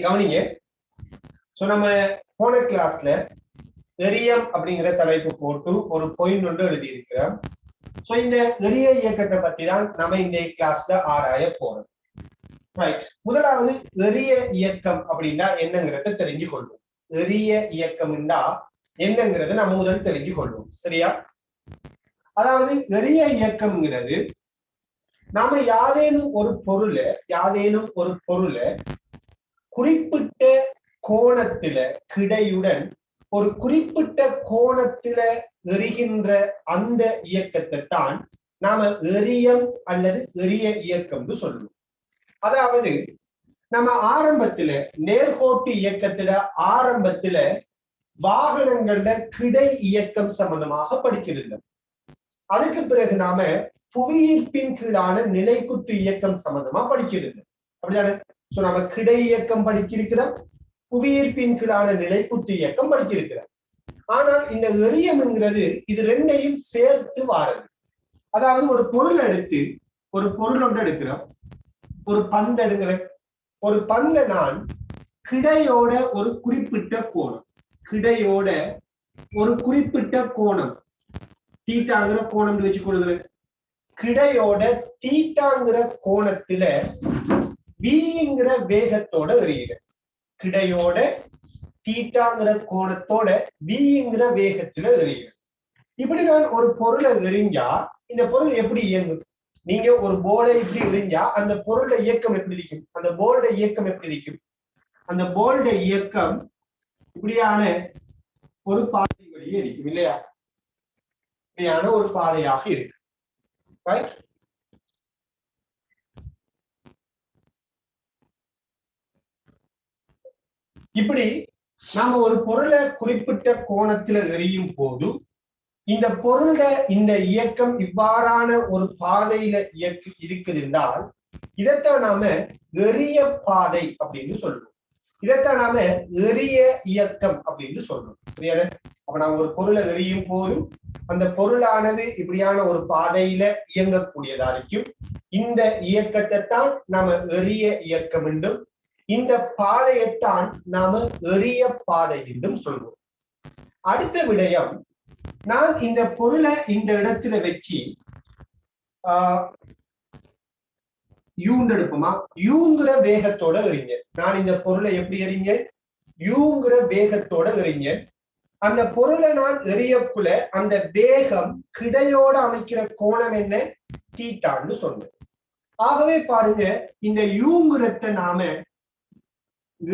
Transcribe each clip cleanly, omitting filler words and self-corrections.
கவனிங்க. சோ நம்ம போன கிளாஸ்ல எரியம் அப்படிங்கிற தலைப்பு போட்டு ஒரு பாயிண்ட் ஒன்று எழுதி இருக்கிறோம். சோ இந்த எரிய இயக்கத்தை பத்தி தான் நம்ம இந்த கிளாஸ்ல ஆராய போறோம். ரைட். முதலாவது எரிய இயக்கம் அப்படின்னா என்னங்கிறத தெரிஞ்சு கொள்வோம். எரிய இயக்கம்னா என்னங்கிறத நம்ம முதல் தெரிஞ்சு கொள்வோம். சரியா? அதாவது எரிய இயக்கம்ங்கிறது நாம யாதேனும் ஒரு பொருளை குறிப்பிட்ட கோணத்தில கிடையுடன் ஒரு குறிப்பிட்ட கோணத்தில எரிகின்ற அந்த இயக்கத்தை தான் நாம எரியம் அல்லது எரிய இயக்கம் சொல்லுவோம். அதாவது நம்ம ஆரம்பத்துல நேர்கோட்டு இயக்கத்துல ஆரம்பத்துல வாகனங்கள்ல கிடை இயக்கம் சம்பந்தமாக படிச்சிருந்தோம். அதுக்கு பிறகு நாம புவியீர்ப்பின் கீழான நிலைக்குத்து இயக்கம் சம்பந்தமா படிச்சிருந்தோம். அப்படிதானே? சோ நம்ம கிடை இயக்கம் படிச்சிருக்கிறோம், புவியீர்ப்பின் கீழான நிலைக்குத்து இயக்கம் படிச்சிருக்கிறோம். ஆனால் இந்த எரியம்ங்கிறது இது ரெண்டையும் சேர்த்து வாரது. அதாவது ஒரு பொருள் எடுத்து ஒரு பொருள் ஒன்று எடுக்கிறோம், ஒரு பந்து எடுக்கிறேன். ஒரு பந்த நான் கிடையோட ஒரு குறிப்பிட்ட கோணம் தீட்டாங்கிற கோணம் வச்சு கொடுக்குறேன். கிடையோட தீட்டாங்கிற கோணத்துல விங்கிற வேகத்தோட எறிகிறேன். கிடையோட தீட்டாங்கிற கோணத்தோட விங்கிற வேகத்துல எறிகிறேன். இப்படி நான் ஒரு பொருளை எறிஞ்சா இந்த பொருள் எப்படி இயங்கும்? நீங்க ஒரு போர்டை இப்படி எறிஞ்சா அந்த பொருளோட இயக்கம் எப்படி இருக்கும்? அந்த போர்டோட இயக்கம் எப்படி இருக்கும்? அந்த போர்டோட இயக்கம் இப்படியான ஒரு பாதை வழியே இருக்கும் இல்லையா? இப்படியான ஒரு பாதையாக இருக்கு. ரைட்? இப்படி நாம ஒரு பொருளை குறிப்பிட்ட கோணத்துல எறியும் போது இந்த பொருள இந்த இயக்கம் இவ்வாறான ஒரு பாதையில இருக்குது என்றால் இதைத்தான் நாம எரிய பாதை அப்படின்னு சொல்லுவோம். இதைத்தான் நாம எரிய இயக்கம் அப்படின்னு சொல்றோம். சரியான? அப்ப நாம ஒரு பொருளை எரியும் போதும் அந்த பொருளானது இப்படியான ஒரு பாதையில இயங்கக்கூடியதா இருக்கும். இந்த இயக்கத்தை தான் நாம எரிய இயக்கம் என்றும் இந்த பாதையைத்தான் நாம எரிய பாதை என்றும் சொல்வோம். அடுத்த விடயம், நான் இந்த பொருளை இந்த இடத்துல வச்சு எடுப்போமா? யூங்கிற வேகத்தோட எறிங்க. நான் இந்த பொருளை எப்படி எறிங்க? யூங்கிற வேகத்தோட எறிங்க. அந்த பொருளை நான் எரியக்குள்ள அந்த வேகம் கிடையோட அமைக்கிற கோணம் என்ன? தீட்டான்னு சொன்னேன். ஆகவே பாருங்க, இந்த யூங்கிறத நாம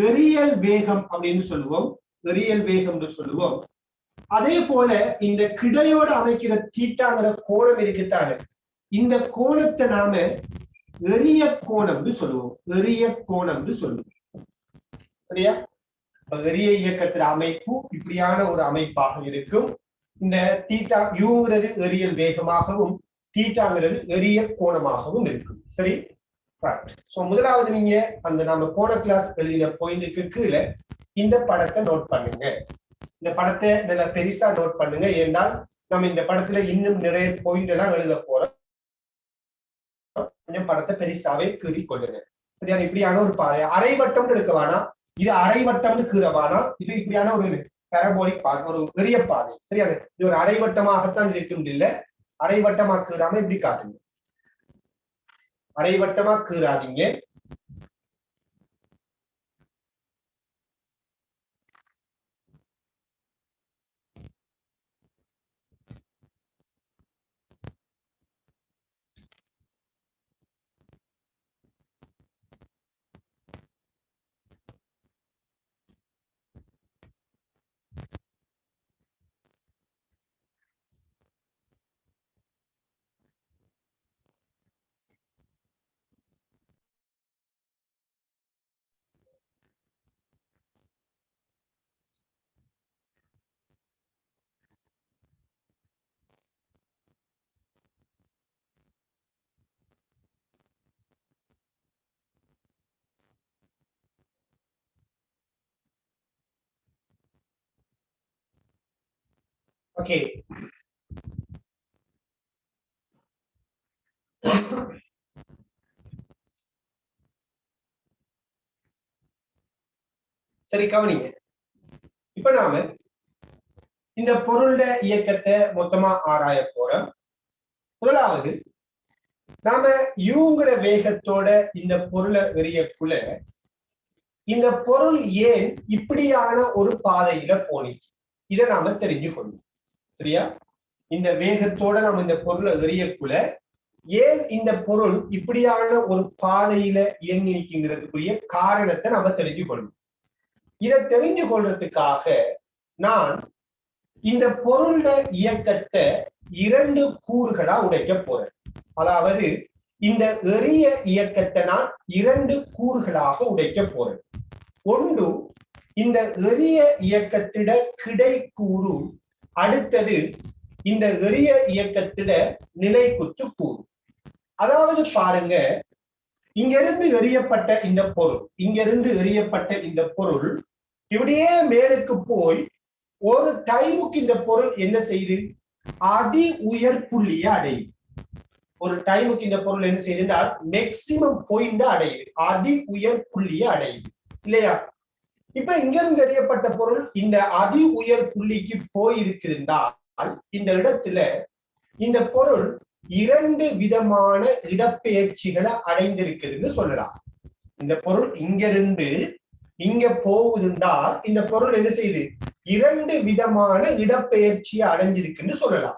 எரியல் வேகம் அப்படின்னு சொல்லுவோம். எரியல் வேகம் சொல்லுவோம். அதே போல இந்த கிடையோட அமைக்கிற தீட்டாங்கிற கோணம் இருக்குத்தானே, இந்த கோணத்தை நாம எரிய கோணம்னு சொல்லுவோம். எரிய கோணம்னு சொல்லுவோம். சரியா? எரிய இயக்கத்தின் அமைப்பு இப்படியான ஒரு அமைப்பாக இருக்கும். இந்த தீட்டா யூங்கிறது எரியல் வேகமாகவும் தீட்டாங்கிறது எரிய கோணமாகவும் இருக்கும். சரி? சோ முதலாவது நீங்க அந்த நம்ம போன கிளாஸ் எழுதின பாயிண்ட்க்கு கீழே இந்த படத்தை நோட் பண்ணுங்க. இந்த படத்தை நல்லா பெருசா நோட் பண்ணுங்க. ஏன்னால் நம்ம இந்த படத்துல இன்னும் நிறைய பாயிண்ட் எல்லாம் எழுத போறோம். கொஞ்சம் படத்தை பெருசாவே கீறி கொள்ளுங்க. சரியான? இப்படியான ஒரு பாதை அரைவட்டம் எடுக்க வேணாம், இது அரைவட்டம்னு கீற வேணாம். இது இப்படியான ஒரு பேரபோலிக் பாதை, ஒரு பெரிய பாதை. சரியான? இது ஒரு அரைவட்டமாகத்தான் இருக்கும். இல்ல அரைவட்டமா கீறாம இப்படி காட்டுங்க. அரைவட்டமா கீறாதீங்க. ஓகே. சரி கவனிங்க. இப்ப நாம இந்த பொருளோட இயக்கத்தை மொத்தமா ஆராய போறோம். முதலாவது நாம யூங்கிற வேகத்தோட இந்த பொருளை எறியக்குள்ள இந்த பொருள் ஏன் இப்படியான ஒரு பாதையில போனிச்சு இதை நாம தெரிஞ்சுக்கணும். சரியா? இந்த வேகத்தோட நாம இந்த பொருளை எறியக்குள்ள ஏன் இந்த பொருள் இப்படியான ஒரு பாதையில இயங்கி நிற்கின்றதுக்குரிய காரணத்தை நாம தெரிஞ்சுக்கொள்ளணும். இதை தெரிஞ்சு கொள்றதுக்காக நான் இந்த பொருளோட இயக்கத்தை 2 கூறுகளா உடைக்க போறேன். அதாவது இந்த எறிய இயக்கத்தை நான் 2 கூறுகளாக உடைக்க போறேன். ஒன்று இந்த எறிய இயக்கத்திட கிடைக்கூறு, அடுத்தது இந்த எறிய இயக்கத்திட நிலைக்குத்து கூறு. அதாவது பாருங்க, இங்கிருந்து எறியப்பட்ட இந்த பொருள் இப்படியே மேலுக்கு போய் ஒரு டைமுக்கு இந்த பொருள் என்ன செய்யுது? அதி உயர் புள்ளியை அடையுது. ஒரு டைமுக்கு இந்த பொருள் என்ன செய்யுதுன்னா மேக்சிமம் பாயிண்ட் அடையுது, அதி உயர் புள்ளியை அடையுது இல்லையா? இப்ப இங்கிருந்து எறியப்பட்ட பொருள் இந்த அதி உயர் புள்ளிக்கு போயிருக்குதுன்றால் இந்த இடத்துல இந்த பொருள் 2 விதமான இடப்பெயர்ச்சிகளை அடைந்திருக்குதுன்னு சொல்லலாம். இந்த பொருள் இங்கிருந்து இங்க போகுதுன்றால் இந்த பொருள் என்ன செய்யுது? 2 விதமான இடப்பெயர்ச்சியை அடைஞ்சிருக்குன்னு சொல்லலாம்.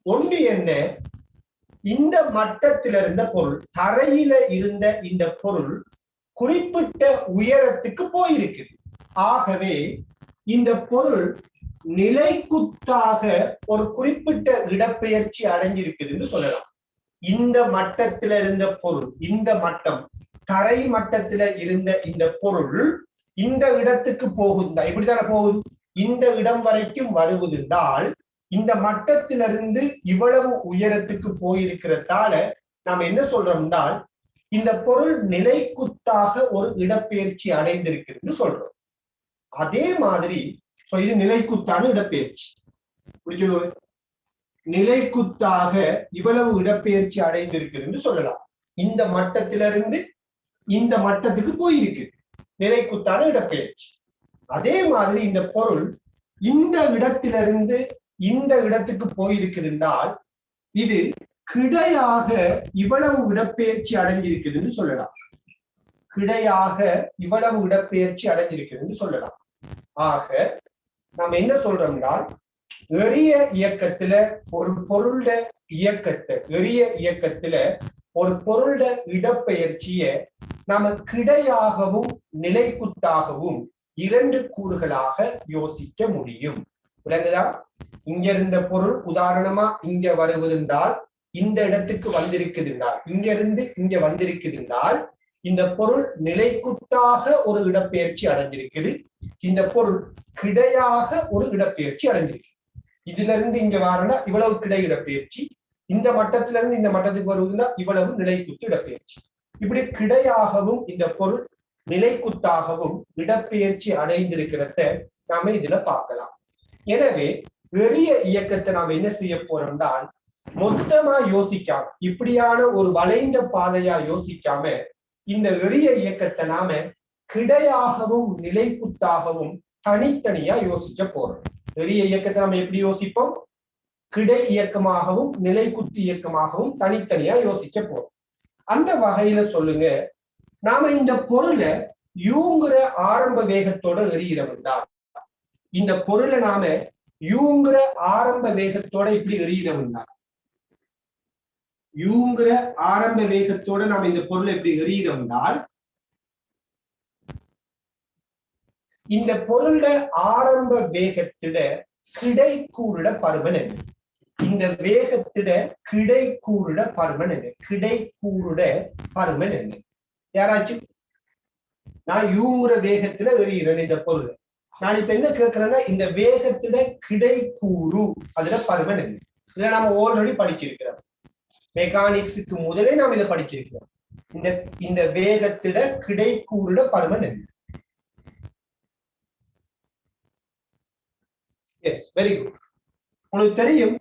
ஒன்று என்ன? இந்த மட்டத்தில் இருந்த பொருள், தரையில இருந்த இந்த பொருள் குறிப்பிட்ட உயரத்துக்கு போயிருக்குது. ஆகவே இந்த பொருள் நிலைக்குத்தாக ஒரு குறிப்பிட்ட இடப்பெயர்ச்சி அடைஞ்சிருக்குதுன்னு சொல்லலாம். இந்த மட்டத்தில் இருந்த பொருள், இந்த மட்டம் தரை மட்டத்துல இருந்த இந்த பொருள் இந்த இடத்துக்கு போகுதுண்டா, இப்படித்தானே போகுது, இந்த இடம் வரைக்கும் வருவதுண்டால் இந்த மட்டத்திலிருந்து இவ்வளவு உயரத்துக்கு போயிருக்கிறதால நாம் என்ன சொல்றோம்னால் இந்த பொருள் நிலைக்குத்தாக ஒரு இடப்பெயர்ச்சி அடைந்திருக்குன்னு சொல்றோம். அதே மாதிரி இது நிலைக்குத்தான இடப்பெயர்ச்சி. நிலைக்குத்தாக இவ்வளவு இடப்பெயர்ச்சி அடைந்திருக்குதுன்னு சொல்லலாம். இந்த மட்டத்திலிருந்து இந்த மட்டத்துக்கு போயிருக்கு, நிலைக்குத்தான இடப்பெயர்ச்சி. அதே மாதிரி இந்த பொருள் இந்த இடத்திலிருந்து இந்த இடத்துக்கு போயிருக்குதுன்றால் இது கிடையாக இவ்வளவு இடப்பெயர்ச்சி அடைஞ்சிருக்குதுன்னு சொல்லலாம். கிடையாக இவ்வளவு இடப்பெயர்ச்சி அடைஞ்சிருக்குதுன்னு சொல்லலாம். ஆக நாம் என்ன சொல்றோம்னா எறிய இயக்கத்துல ஒரு பொருளோட இயக்கத்தை, எறிய இயக்கத்துல ஒரு பொருளோட இடப்பெயர்ச்சிய நாம கிடையாகவும் நிலைக்குத்தாகவும் 2 கூறுகளாக யோசிக்க முடியும். விளங்குதா? இங்க இருந்த பொருள் உதாரணமா இங்க வருவதென்றால் இந்த இடத்துக்கு வந்திருக்குதுன்றால், இங்க இருந்து இங்க வந்திருக்குதுன்றால் இந்த பொருள் நிலைக்குத்தாக ஒரு இடப்பெயர்ச்சி அடைஞ்சிருக்குது. இந்த பொருள் கிடையாக ஒரு இடப்பெயர்ச்சி அடைஞ்சிருக்கு. இதுல இருந்து இங்க வரனா இவ்வளவு கிடை இடப்பெயர்ச்சி, இந்த மட்டத்தில இருந்து இந்த மட்டத்துக்கு வருவதுன்னா இவ்வளவு நிலைக்குத்து இடப்பெயர்ச்சி. இப்படி கிடையாகவும் இந்த பொருள் நிலைக்குத்தாகவும் இடப்பெயர்ச்சி அடைந்திருக்கிறத நாம இதுல பார்க்கலாம். எனவே எறிய இயக்கத்தை நாம என்ன செய்ய போறோம்னால் மொத்தமா யோசிக்காம, இப்படியான ஒரு வளைந்த பாதையா யோசிக்காம இந்த எறிய இயக்கத்தை நாம கிடையாகவும் நிலைக்குத்தாகவும் தனித்தனியா யோசிக்க போறோம். எறிய இயக்கத்தை நாம எப்படி யோசிப்போம்? கிடை இயக்கமாகவும் நிலைக்குத்து இயக்கமாகவும் தனித்தனியா யோசிக்க போறோம். அந்த வகையில சொல்லுங்க, நாம இந்த பொருளை யூங்கிற ஆரம்ப வேகத்தோட எறிகிறோம்தான், இந்த பொருளை நாம யூங்கிற ஆரம்ப வேகத்தோட இப்படி எறிகிறோம்தான், யூங்கிற ஆரம்ப வேகத்தோட நாம இந்த பொருளை எப்படி எறிகிறோம்னால் இந்த பொருளோட ஆரம்ப வேகத்திட கிடைக்கூறுட பருமன் என்ன? இந்த வேகத்திட கிடைக்கூறுட பருமன் என்ன? கிடைக்கூறுட பருமன் என்ன? யாராச்சும்? நான் யூங்கிற வேகத்துல எறிகிறேன் இந்த பொருள். நான் இப்ப என்ன கேட்கிறேன்னா இந்த வேகத்திட கிடைக்கூறு அதுல பருமன் என்ன? இதை நாம ஆல்ரெடி படிச்சிருக்கிறோம். மெக்கானிக்ஸுக்கு முதலே நாம் இதை படிச்சிருக்கிறோம். இந்த வேகத்திட கிடைக்கூறுட பருமன் என்ன? Yes, very good. உங்களுக்கு தெரியும்,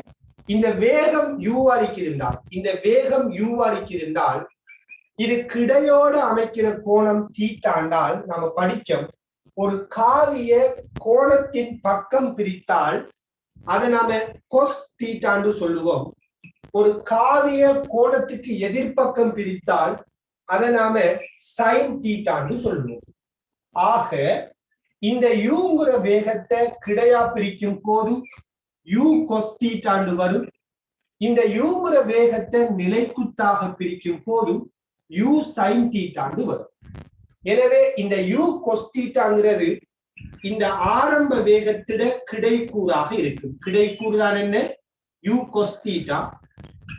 இந்த வேகம் யூவா இருக்கிறால், இந்த வேகம் யூவா இருக்கிறால் இது கிடையோடு அமைக்கிற கோணம் தீட்டாண்டால் நாம படிச்சோம். ஒரு காவிய கோணத்தின் பக்கம் பிரித்தால் அதை நாம கொஸ் தீட்டான்னு சொல்லுவோம். ஒரு காவிய கோணத்துக்கு எதிர்பக்கம் பிரித்தால் அதை நாம சைன் தீட்டான்னு சொல்லுவோம். ஆக இந்த யூங்கிற வேகத்தை கிடையா பிரிக்கும் போது யூ கொஸ் தீட்டாண்டு வரும். இந்த யூங்கிற வேகத்தை நிலைக்குத்தாக பிரிக்கும் போது யூ சைன் தீட்டாண்டு வரும். எனவே இந்த யூ கொஸ் தீட்டாங்கிறது இந்த ஆரம்ப வேகத்திட கிடைக்கூறாக இருக்கும். கிடைக்கூறு தான் என்ன? U cos theta.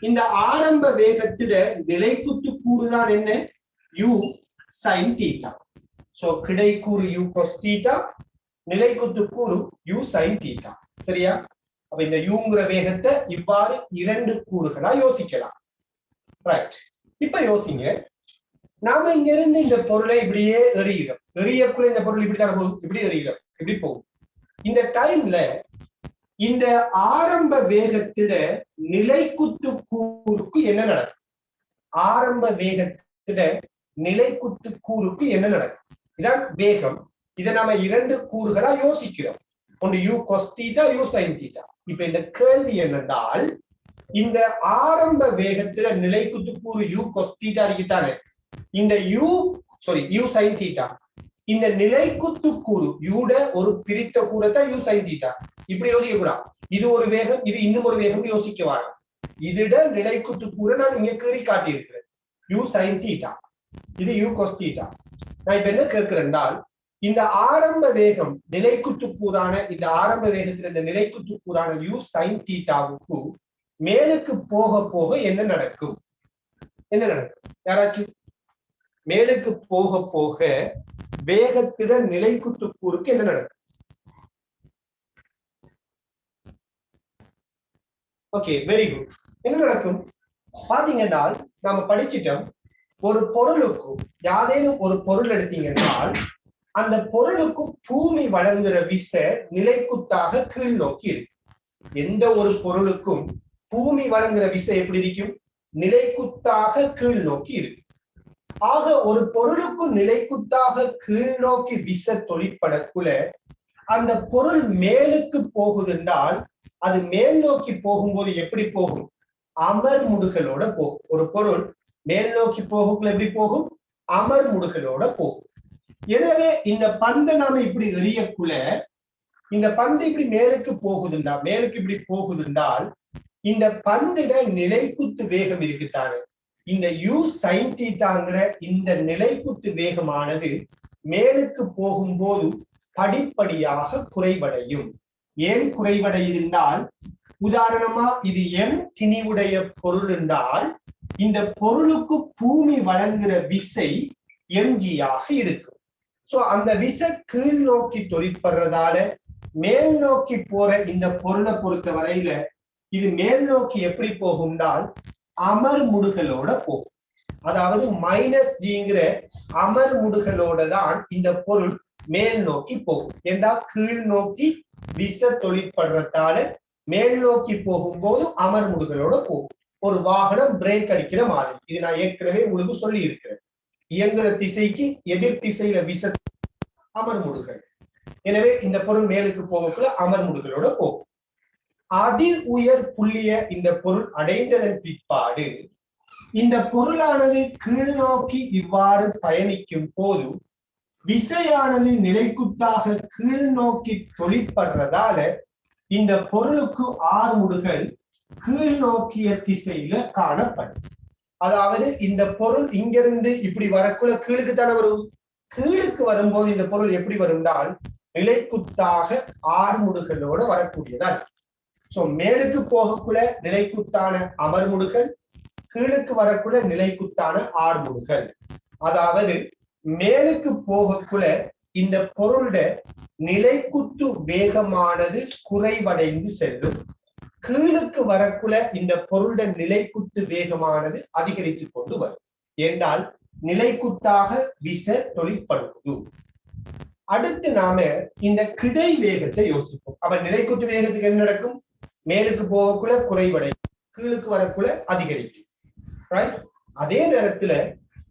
இந்த ஆரம்ப வேகத்திட நிலைக்குத்து கூறுதான் என்ன? U sign theta. சோ கிடைக்கூறு யூ கொஸ் தீட்டா, நிலைக்குத்து கூறு யூ சைன் தீட்டா. சரியா? அப்ப இந்த யூங்கிற வேகத்தை இவ்வாறு இரண்டு கூறுகளா யோசிக்கலாம். ரைட். இப்ப யோசிங்க, நாம இங்க இருந்து இந்த பொருளை இப்படியே எறிகிறோம். எறியக்குள்ள இந்த பொருள் இப்படித்தான போகும், இப்படி எறிகிறோம், இப்படி போகும். இந்த டைம்ல இந்த ஆரம்ப வேகத்திட நிலைக்குத்து கூறுக்கு என்ன நடக்கும்? ஆரம்ப வேகத்திட நிலைக்குத்து கூறுக்கு என்ன நடக்கும்? இதான் வேகம். இதை நாம இரண்டு கூறுகளா யோசிக்கிறோம். ஒன்று u cos theta, you sign theta. இப்ப இந்த கேள்வி என்னென்றால், இந்த ஆரம்ப வேகத்தில நிலைக்குத்து கூறு யூ கொஸ் தீட்டா இருக்குதானே, இந்த யூ சைன் தீட்டா, இந்த நிலைக்குத்து கூறு யூட ஒரு பிரித்த கூறத்தான் யூ சைன் தீட்டா. இப்படி யோசிக்க கூடாது. இது ஒரு வேகம், இது இன்னும் ஒரு வேகம் யோசிக்க வேணும். இதுட நிலைக்குத்து கூற நான் இங்க கீறி காட்டி இருக்கிறேன், யூ சைன் தீட்டா, இது யூ கொஸ் தீட்டா. நான் இப்ப என்ன கேட்கிறேன்னால், இந்த ஆரம்ப வேகம் நிலைக்குத்து கூறான இந்த ஆரம்ப வேகத்தில் இந்த நிலைக்குத்து கூறான யூ சைன் தீட்டாவுக்கு மேலுக்கு போக போக என்ன நடக்கும்? என்ன நடக்கும்? யாராச்சும் மேலுக்கு போக போக வேகத்திட நிலைக்குத்து கூறுக்கு என்ன நடக்கும்? Okay, very good. என்ன நடக்கும் பாத்தீங்கன்னா, நாம படிச்சிட்டோம், ஒரு பொருளுக்கும் யாதேனும் ஒரு பொருள் எடுத்தீங்கன்னால் அந்த பொருளுக்கு பூமி வழங்குற விசை நிலைக்குத்தாக கீழ் நோக்கி இருக்கு. எந்த ஒரு பொருளுக்கும் பூமி வழங்குற விசை எப்படி இருக்கும்? நிலைக்குத்தாக கீழ் நோக்கி இருக்கு. ஆக ஒரு பொருளுக்கு நிலைக்குத்தாக கீழ் நோக்கி விசை தொழிற்படக்குள்ள அந்த பொருள் மேலுக்கு போகுதுன்றால் அது மேல் நோக்கி போகும்போது எப்படி போகும்? அமர்முடுகளோட போகும். ஒரு பொருள் மேல் நோக்கி போகக்குள்ள எப்படி போகும்? அமர்முடுகளோட போகும். எனவே இந்த பந்தை நாம இப்படி எறியக்குள்ள இந்த பந்து இப்படி மேலுக்கு போகுதுண்டா, மேலுக்கு இப்படி போகுதுண்டால் இந்த பந்திட நிலைக்குத்து வேகம் இருக்குத்தானே, இந்த யூ சைன் தீட்டாங்கிற இந்த நிலைக்குத்து வேகமானது மேலுக்கு போகும்போது படிப்படியாக குறைவடையும். ஏன் குறைவடைந்தால், உதாரணமா இது எம் திணிவுடைய பொருள் என்றால் இந்த பொருளுக்கு பூமி வழங்குற விசை எம்ஜியாக இருக்கும். சோ அந்த விசை கீழ் நோக்கி தொழிற்படுறதால மேல் நோக்கி போற இந்த பொருளை பொறுத்த வரையில இது மேல் நோக்கி எப்படி போகும்னால் அமர்முடுகளோட போகும். அதாவது மைனஸ் ஜிங்கிற அமர்முடுகளோட தான் இந்த பொருள் மேல் நோக்கி போகும். ஏண்டா கீழ் நோக்கி விசை தொழிற்படுறதால மேல் நோக்கி போகும்போது அமர்முடுகளோட போகும். ஒரு வாகனம் பிரேக் அடிக்கிற மாதிரி. இது நான் ஏற்கனவே உங்களுக்கு சொல்லி இருக்கிறேன். இயங்குற திசைக்கு எதிர் திசையில விசை அமர்முடுகள். எனவே இந்த பொருள் மேலுக்கு போகக்குள்ள அமர்முடுகளோட போகும். அதி உயர் புள்ளிய இந்த பொருள் அடைந்ததன் பிற்பாடு இந்த பொருளானது கீழ் நோக்கி இவ்வாறு பயணிக்கும் போது விசையானது நிலைக்குத்தாக கீழ் நோக்கி தொழிற்படுறதால இந்த பொருளுக்கு ஆறுமுடுகள் கீழ் நோக்கிய திசையில காணப்படும். அதாவது இந்த பொருள் இங்கிருந்து இப்படி வரக்குள்ள கீழுக்கு தானே வரும். கீழுக்கு வரும்போது இந்த பொருள் எப்படி வரும்னால் நிலைக்குத்தாக ஆறுமுடுகளோட வரக்கூடியதால். சோ மேலுக்கு போகக்குள்ள நிலைக்குத்தான அமர்முடுகள், கீழுக்கு வரக்குள்ள நிலைக்குத்தான ஆறுமுடுகள். அதாவது மேலுக்கு போகக்குள்ள இந்த பொருளோட நிலைக்குத்து வேகமானது குறைவடைந்து செல்லும். கீழுக்கு வரக்குள்ள இந்த பொருளுடைய நிலைக்குத்து வேகமானது அதிகரித்து கொண்டு வரும். என்றால் நிலைக்குத்தாக விசை தொழிற்படுவது. அடுத்து நாம இந்த கிடை வேகத்தை யோசிப்போம். அப்ப நிலைக்குத்து வேகத்துக்கு என்ன நடக்கும்? மேலுக்கு போகக்குள்ள குறைவடை, கீழுக்கு வரக்குள்ள அதிகரிக்கும். ரைட்? அதே நேரத்துல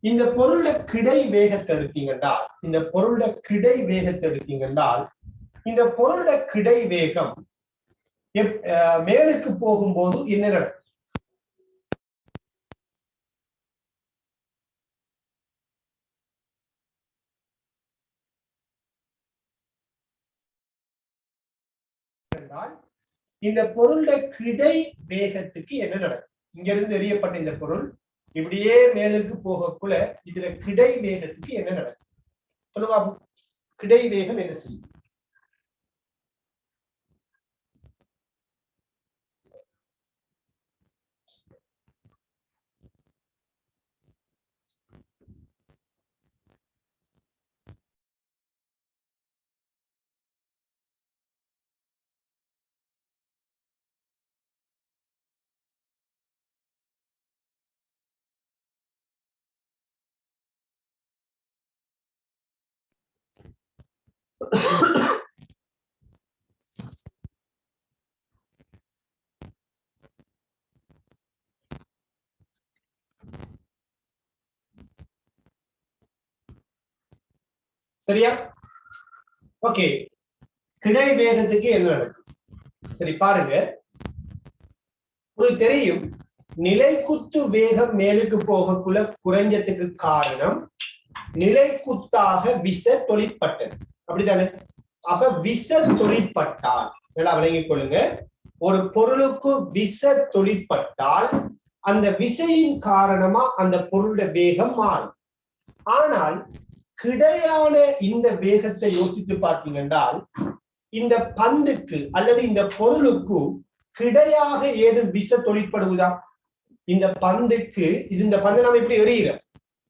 இந்த பொருளோட கிடை வேகத்தை எடுத்தீங்கன்றால் இந்த பொருளோட கிடை வேகம் மேலுக்கு போகும்போது என்ன நடக்கும்? இந்த பொருளோட கிடை வேகத்துக்கு என்ன நடக்கும்? இங்க இருந்து எறியப்பட்ட இந்த பொருள் இப்படியே மேலுக்கு போகக்குள்ள இதுல கிடை வேகத்துக்கு என்ன நடக்கும் சொல்லுவா? கிடை வேகம் என்ன செய்யும்? சரியா? ஓகே, கிடை வேகத்துக்கு என்ன நடக்கும்? சரி பாருங்க, உங்களுக்கு தெரியும் நிலைக்குத்து வேகம் மேலுக்கு போகக்குள்ள குறைஞ்சதுக்கு காரணம் நிலைக்குத்தாக விச தொழிற்பட்டது, அப்படித்தானே? அப்ப விச தொழிற்பட்டால் நல்லா விளங்கிக் கொள்ளுங்க, ஒரு பொருளுக்கு விச தொழிற்பட்டால் அந்த விசையின் காரணமா அந்த பொருளோட வேகம் மாறும். ஆனால் கிடையான இந்த வேகத்தை யோசித்து பார்த்தீங்கன்னா இந்த பந்துக்கு அல்லது இந்த பொருளுக்கு கிடையாக ஏதும் விச தொழிற்படுவதா? இந்த பந்துக்கு இந்த பந்து நாம இப்படி எறிகிறோம்,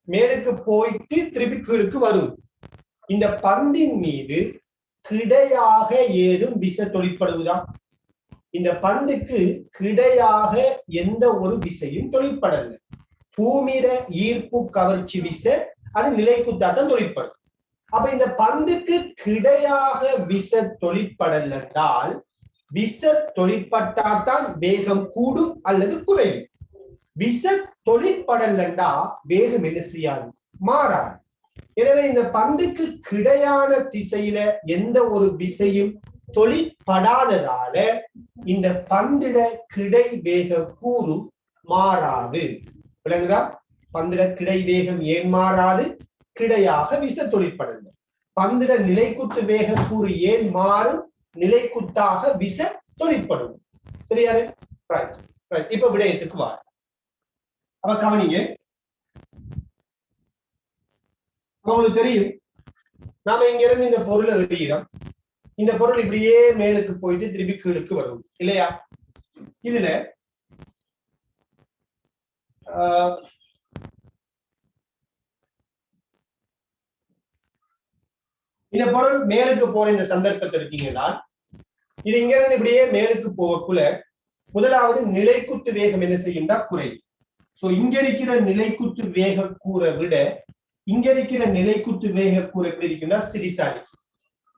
மேலுக்கு போயிட்டு திருப்பி கீழுக்கு வருவது. இந்த பந்தின் மீது கிடையாக ஏதும் விச தொழிற்படுவதா? இந்த பந்துக்கு கிடையாக எந்த ஒரு விசையும் தொழிற்படல. பூமியில ஈர்ப்பு கவர்ச்சி விசை அது நிலைக்குத்தாட்டம் தொழிற்படும். அப்ப இந்த பந்துக்கு கிடையாக விச தொழிற்படல் என்றால் விச தொழிற்பட்டால்தான் வேகம் கூடும் அல்லது குறையும். விச தொழிற்படல் என்றா வேகம் என்ன செய்யாது? மாறாது. எனவே இந்த பந்துக்கு கிடையான திசையில எந்த ஒரு விசையும் தொழிற்படாததால இந்த பந்திட கிடை வேக கூறு மாறாது. விளங்குதா? பந்திட கிடை வேகம் ஏன் மாறாது? கிடையாக விச தொழிற்படல். பந்திட நிலைக்குத்து வேக கூறு ஏன் மாறும்? நிலைக்குத்தாக விச தொழிற்படும். சரியாரு? இப்ப விடயத்துக்கு வா. அப்ப கவனிங்க, உங்களுக்கு தெரியும் நாம இங்க இருந்து இந்த பொருளை எறிகிறோம், இந்த பொருள் இப்படியே மேலுக்கு போயிட்டு திருப்பி கீழுக்கு வரும் இல்லையா? இதுல இந்த பொருள் மேலுக்கு போற இந்த சந்தர்ப்பத்தை எடுத்தீங்கன்னா இது இங்க இருந்து இப்படியே மேலுக்கு போகக்குள்ள முதலாவது நிலைக்குத்து வேகம் என்ன செய்யும்னா குறையும். சோ இங்க இருக்கிற நிலைக்குத்து வேக கூரை விட இங்க இருக்கிற நிலைக்குத்து வேக கூரை எப்படி இருக்குன்னா சிறிசாரி.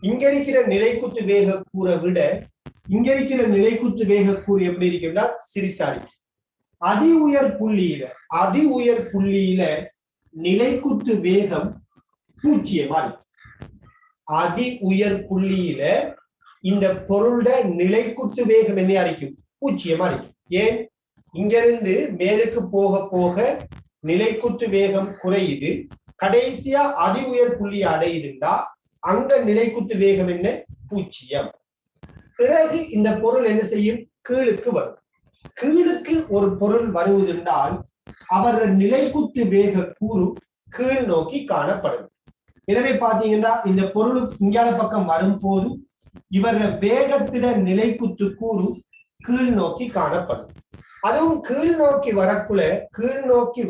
இங்க இருக்கிற நிலைக்குத்து வேக கூரை விட இங்க இருக்கிற நிலைக்குத்து வேக கூறு எப்படி இருக்குன்னா சிறிசாரி. அதி உயர் புள்ளியில நிலைக்குத்து வேகம் 0 அதி உயர் புள்ளியில இந்த பொருளோட நிலைக்குத்து வேகம் என்ன அடிக்கும்? 0 ஏன்? இங்க இருந்து மேலுக்கு போக போக நிலைக்குத்து வேகம் குறையுது, கடைசியா அதி உயர் புள்ளி அடையுதுண்டா அங்க நிலைக்குத்து வேகம் என்ன? 0. பிறகு இந்த பொருள் என்ன செய்யும்? கீழுக்கு வரும். கீழுக்கு ஒரு பொருள் வருவதென்றால் அவர நிலைக்குத்து வேக கூறு கீழ் நோக்கி காணப்படும். எனவே பாத்தீங்கன்னா இந்த பொருள் இங்கால பக்கம் வரும்போது இவர வேகத்திட நிலைக்குத்து கூறு கீழ் நோக்கி காணப்படும். அதுவும் கீழ் நோக்கி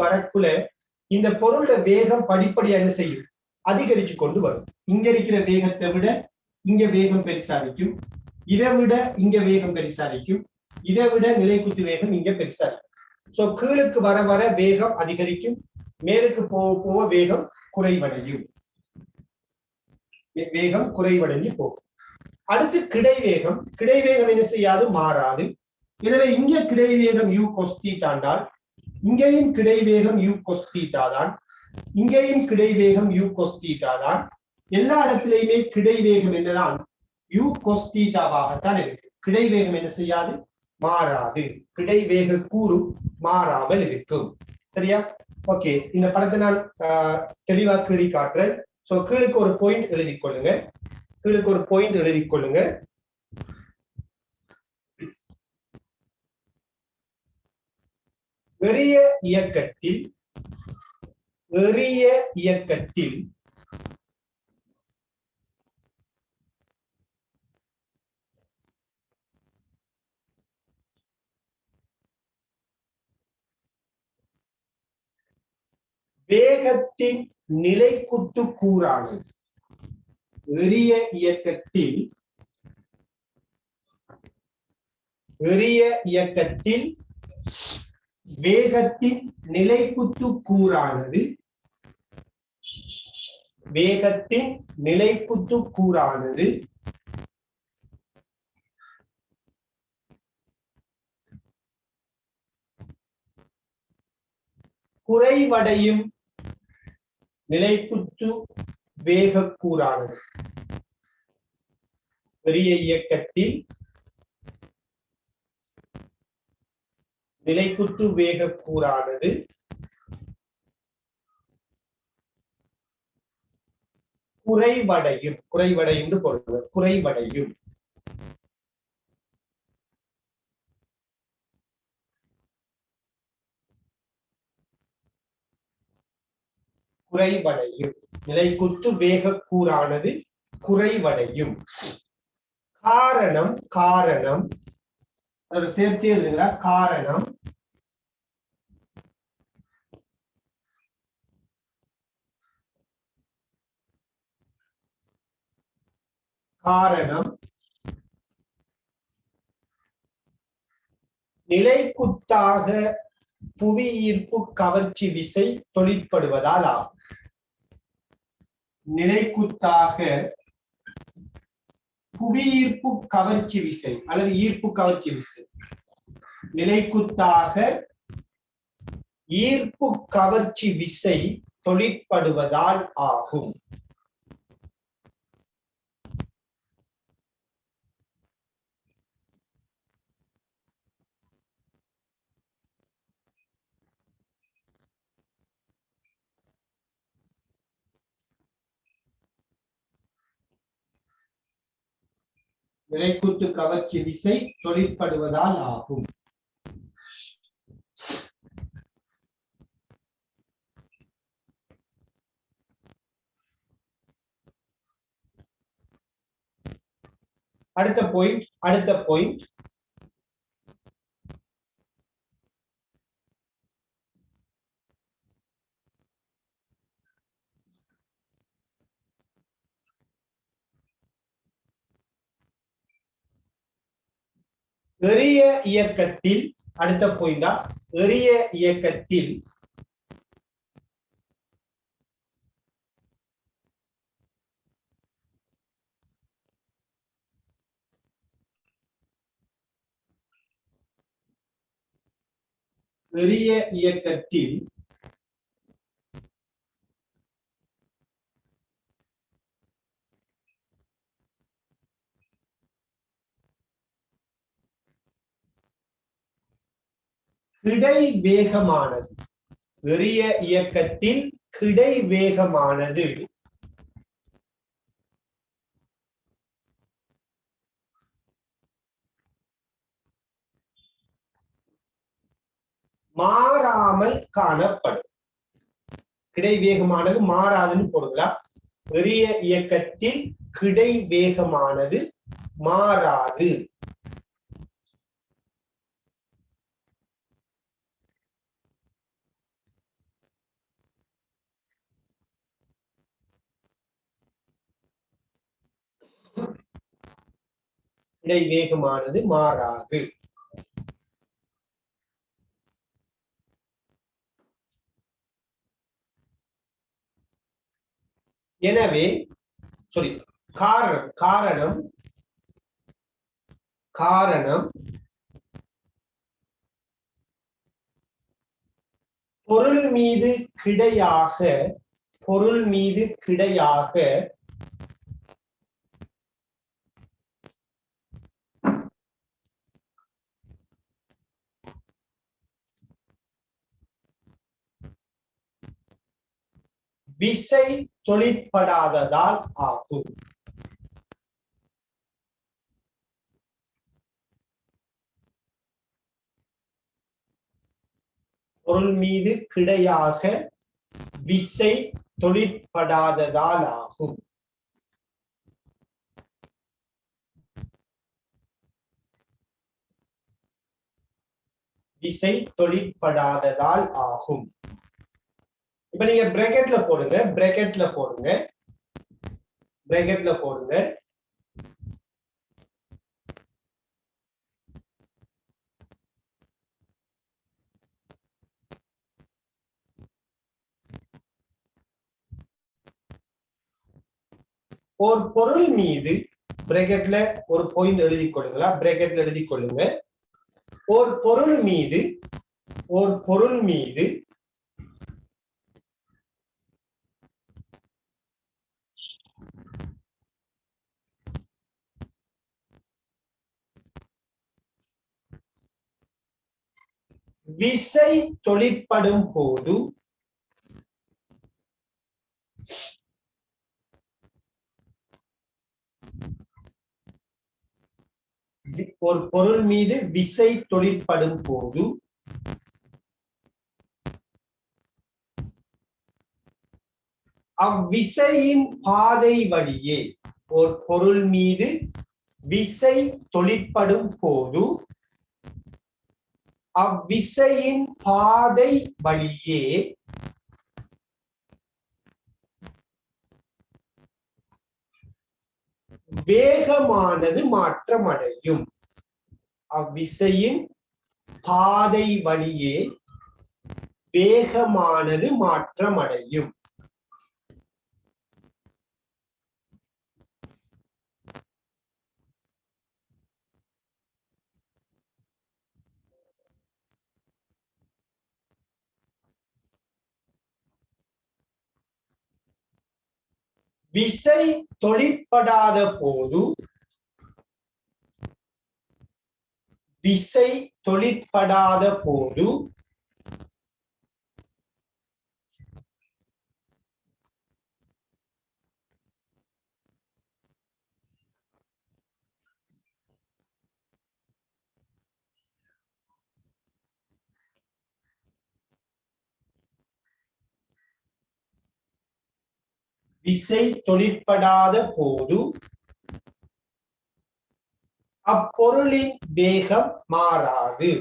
வரக்குள்ள இந்த பொருளோட வேகம் படிப்படியா என்ன செய்யும்? அதிகரிச்சு கொண்டு வரும். இங்க இருக்கிற வேகத்தை விட இங்க வேகம் பெருசாரிக்கும், இதை விட இங்க வேகம் பெருசாரிக்கும், இதை விட நிலைக்குத்து வேகம் இங்க பெருசாரிக்கும். சோ கீழுக்கு வர வர வேகம் அதிகரிக்கும், மேலுக்கு போக போக வேகம் குறைவடையும். போகும். அடுத்து கிடைவேகம். கிடைவேகம் என்ன செய்யாது? மாறாது. எனவே இங்க கிடைவேகம் u cos θ என்றால் இங்கேயும் கிடைவேகம் u cos θ தான். இங்கேயும் கிடைவேகம் u cos θ தான். எல்லா இடத்திலையுமே கிடைவேகம் என்னதான் u cos θவாகத்தான் இருக்கு. கிடைவேகம் என்ன செய்யாது, மாறாது. கிடைவேக கூறு மாறாமல் இருக்கும். சரியா? ஓகே, இந்த படத்தை நான் தெளிவா கீறி காட்டுறேன். சோ கீழுக்கு ஒரு பாயிண்ட் எழுதி கொள்ளுங்க. கீழுக்கு ஒரு பாயிண்ட் எழுதி கொள்ளுங்க. எறிய இயக்கத்தில் வேகத்தின் நிலைக்குத்து கூறானது. எறிய இயக்கத்தில் வேகத்தின் நிலைக்குத்து கூறானது குறைவடையும் நிலைக்குத்து வேகக்கூறானது. பெரிய இயக்கத்தில் நிலைக்குத்து வேகக்கூறானது குறைவடையும் நிலைக்குத்து வேகக்கூறானது குறைவடையும். காரணம் ஒரு சேர்த்து எழுதுங்களா. காரணம் நிலைக்குத்தாக புவி ஈர்ப்பு கவர்ச்சி விசை தொழிற்படுவதால் ஆகும். நிலைக்குத்தாக புவி ஈர்ப்பு கவர்ச்சி விசை அல்லது ஈர்ப்பு கவர்ச்சி விசை, நிலைக்குத்தாக ஈர்ப்பு கவர்ச்சி விசை தொழிற்படுவதால் ஆகும். நிலைக்குத்து கவர்ச்சி விசை தொழிற்படுவதால் ஆகும். அடுத்த பாயிண்ட் எறிய இயக்கத்தில், அடுத்த பாயிண்டா, எறிய இயக்கத்தில் கிடை வேகமானது, எறிய இயக்கத்தில் கிடை வேகமானது மாறாமல் காணப்படும். கிடை வேகமானது மாறாதுன்னு போடுங்களா. எறிய இயக்கத்தில் கிடை வேகமானது மாறாது. கிடை வேகமானது மாறாது. எனவே காரணம் பொருள் மீது கிடையாக விசை தொழிற்படாததால் ஆகும். பொருள் மீது கிடையாக விசை தொழிற்படாததால் ஆகும். விசை தொழிற்படாததால் ஆகும். இப்ப நீங்க பிராக்கெட்ல போடுங்க, ஒரு பொருள் மீது பிராக்கெட்ல ஒரு பாயிண்ட் எழுதி கொள்ளுங்களா, பிராக்கெட்ல எழுதி கொள்ளுங்க. ஒரு பொருள் மீது விசை தொழிற்படும் போது ஒரு பொருள் மீது விசை தொழிற்படும் போது அவ்விசையின் பாதை வழியே, ஒரு பொருள் மீது விசை தொழிற்படும் போது அவ்விசையின் பாதை வழியே வேகமானது மாற்றமடையும். அவ்விசையின் பாதை வழியே வேகமானது மாற்றமடையும். விசை தொழிற்படாத போது அப்பொருளின் வேகம் மாறாது.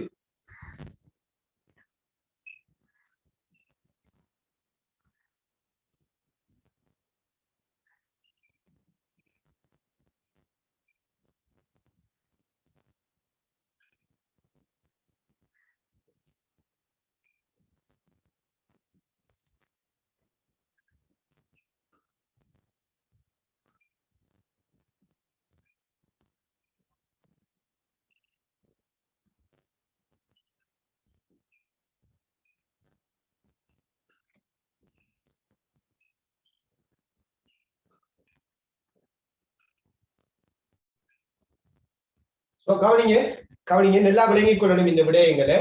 கவனிங்க நல்லா விளங்கிக் கொள்ளணும் இந்த விடயங்களை.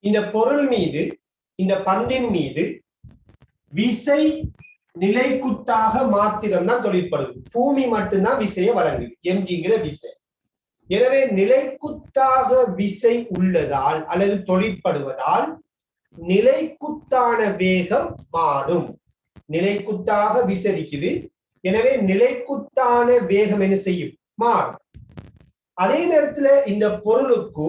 இந்த பொருள் மீது, இந்த பந்தின் மீது விசை நிலைக்குத்தாக மாத்திரம்தான் தொழிற்படுது. பூமி மட்டும்தான் விசையை வழங்குது, எம்ஜிங்கிற விசை. எனவே நிலைக்குத்தாக விசை உள்ளதால் அல்லது தொழிற்படுவதால் நிலைக்குத்தான வேகம் மாறும். நிலைக்குத்தாக விசரிக்குது, எனவே நிலைக்குத்தான வேகம் என்ன செய்யும்? மாறும். அதே நேரத்துல இந்த பொருளுக்கு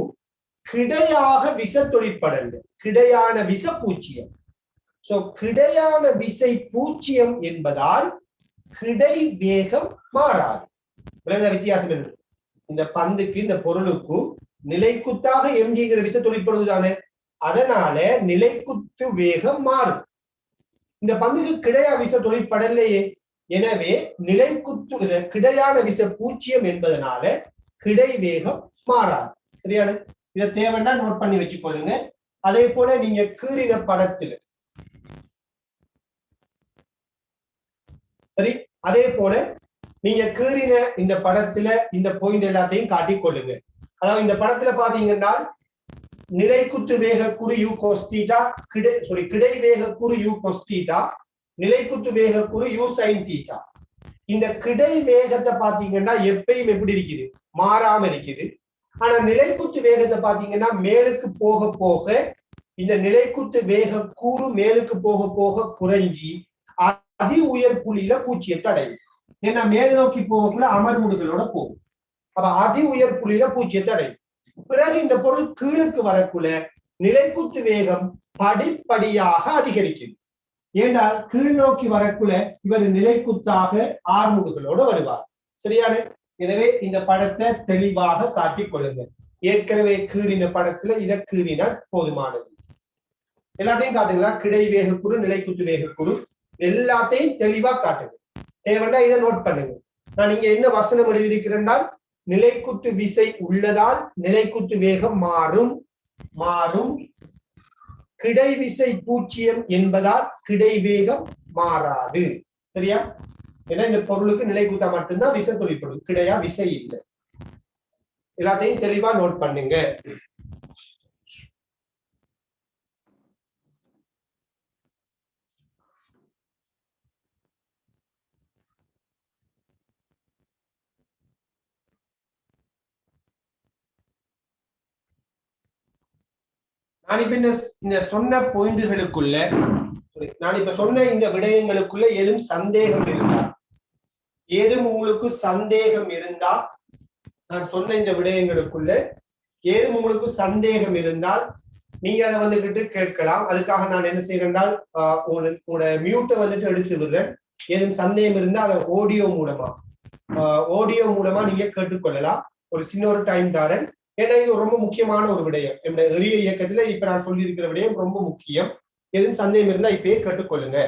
கிடையாக விசை தொழிற்படல, கிடையான விசை பூச்சியம். சோ கிடையான விசை பூச்சியம் என்பதால் கிடை வேகம் மாறாது. வித்தியாசம் என்ன? இந்த பந்துக்கு, இந்த பொருளுக்கு நிலைக்குத்தாக எம்ஜிங்கிற விசை தொழிற்படுவதுதானே, அதனால நிலைக்குத்து வேகம் மாறும். இந்த பந்துக்கு கிடையா விசை தொழிற்படலையே, எனவே நிலைக்குத்து கிடையான விசை பூச்சியம் என்பதனால கிடை வேகம் மாறாது. சரியான இதை தேவைன்னா நோட் பண்ணி வச்சுக்கொள்ளுங்க. அதே போல நீங்க கீறின படத்துல சரி, அதே போல நீங்க கீறின இந்த படத்துல இந்த பாயிண்ட் எல்லாத்தையும் காட்டிக் கொள்ளுங்க. அதாவது இந்த படத்துல பாத்தீங்கன்னா நிலைக்குத்து வேக குறு யூ கோஸ் தீட்டா கிடை வேக குறு யூ கோஸ் தீட்டா நிலைக்குத்து வேக குறு யூ சைன் தீட்டா. இந்த கிடை வேகத்தை பாத்தீங்கன்னா எப்பயும் எப்படி இருக்குது, மாறாம இருக்குது. ஆனா நிலைக்குத்து வேகத்தை பாத்தீங்கன்னா மேலுக்கு போக போக இந்த நிலைக்குத்து வேக கூறு மேலுக்கு போக போக குறைஞ்சி அதி உயர் புள்ளியில பூச்சியத்தை அடையும். ஏன்னா மேல் நோக்கி போகக்குள்ள அமர்முடுகளோட போகும். அப்ப அதி உயர் புள்ளியில பூச்சியத்தை அடையும். பிறகு இந்த பொருள் கீழுக்கு வரக்குள்ள நிலைக்குத்து வேகம் படிப்படியாக அதிகரிக்குது. ஏனால் கீழ் நோக்கி வரக்குள்ள இவர் நிலைக்குத்தாக ஆர்முடுகளோட வருவார். சரியான எனவே இந்த படத்தை தெளிவாக காட்டிக் கொள்ளுங்க. ஏற்கனவே கீறின படத்துல இதை கீறினால் போதுமானது. எல்லாத்தையும் காட்டுங்களா, கிடை வேகக்குறு நிலைக்குத்து வேகக்குறு எல்லாத்தையும் தெளிவா காட்டுங்க. தேவைன்னா இதை நோட் பண்ணுங்க. நான் இங்க என்ன வசனம் எழுதியிருக்கிறேன்னால் நிலைக்குத்து விசை உள்ளதால் நிலைக்குத்து வேகம் மாறும் கிடை விசை பூச்சியம் என்பதால் கிடை வேகம் மாறாது. சரியா? ஏன்னா இந்த பொருளுக்கு நிலைக்குத்தா மட்டும்தான் விசை தொழிற்படும், கிடையா விசை இல்லை. எல்லாத்தையும் தெளிவா நோட் பண்ணுங்க. நான் இப்ப இந்த சொன்ன பாயிண்டுகளுக்குள்ள நான் இப்ப சொன்ன இந்த விடயங்களுக்குள்ள ஏதும் சந்தேகம் உங்களுக்கு சந்தேகம் இருந்தா நான் சொன்ன இந்த விடயங்களுக்குள்ள ஏதும் உங்களுக்கு சந்தேகம் இருந்தால் நீங்க அதை வந்துகிட்டு கேட்கலாம். அதுக்காக நான் என்ன செய்யறேன்னால் உங்களோட மியூட்டை வந்துட்டு எடுத்து விடுறேன். ஏதும் சந்தேகம் இருந்தா அதை ஆடியோ மூலமா நீங்க கேட்டுக்கொள்ளலாம். ஒரு சின்ன ஒரு டைம் தாரன். ஏன்னா இது ரொம்ப முக்கியமான ஒரு விடயம். என்னுடைய எரிய இயக்கத்துல இப்ப நான் சொல்லி இருக்கிற விடயம் ரொம்ப முக்கியம். எதுவும் சந்தேகம் இருந்தா இப்பயே கேட்டுக்கொள்ளுங்க.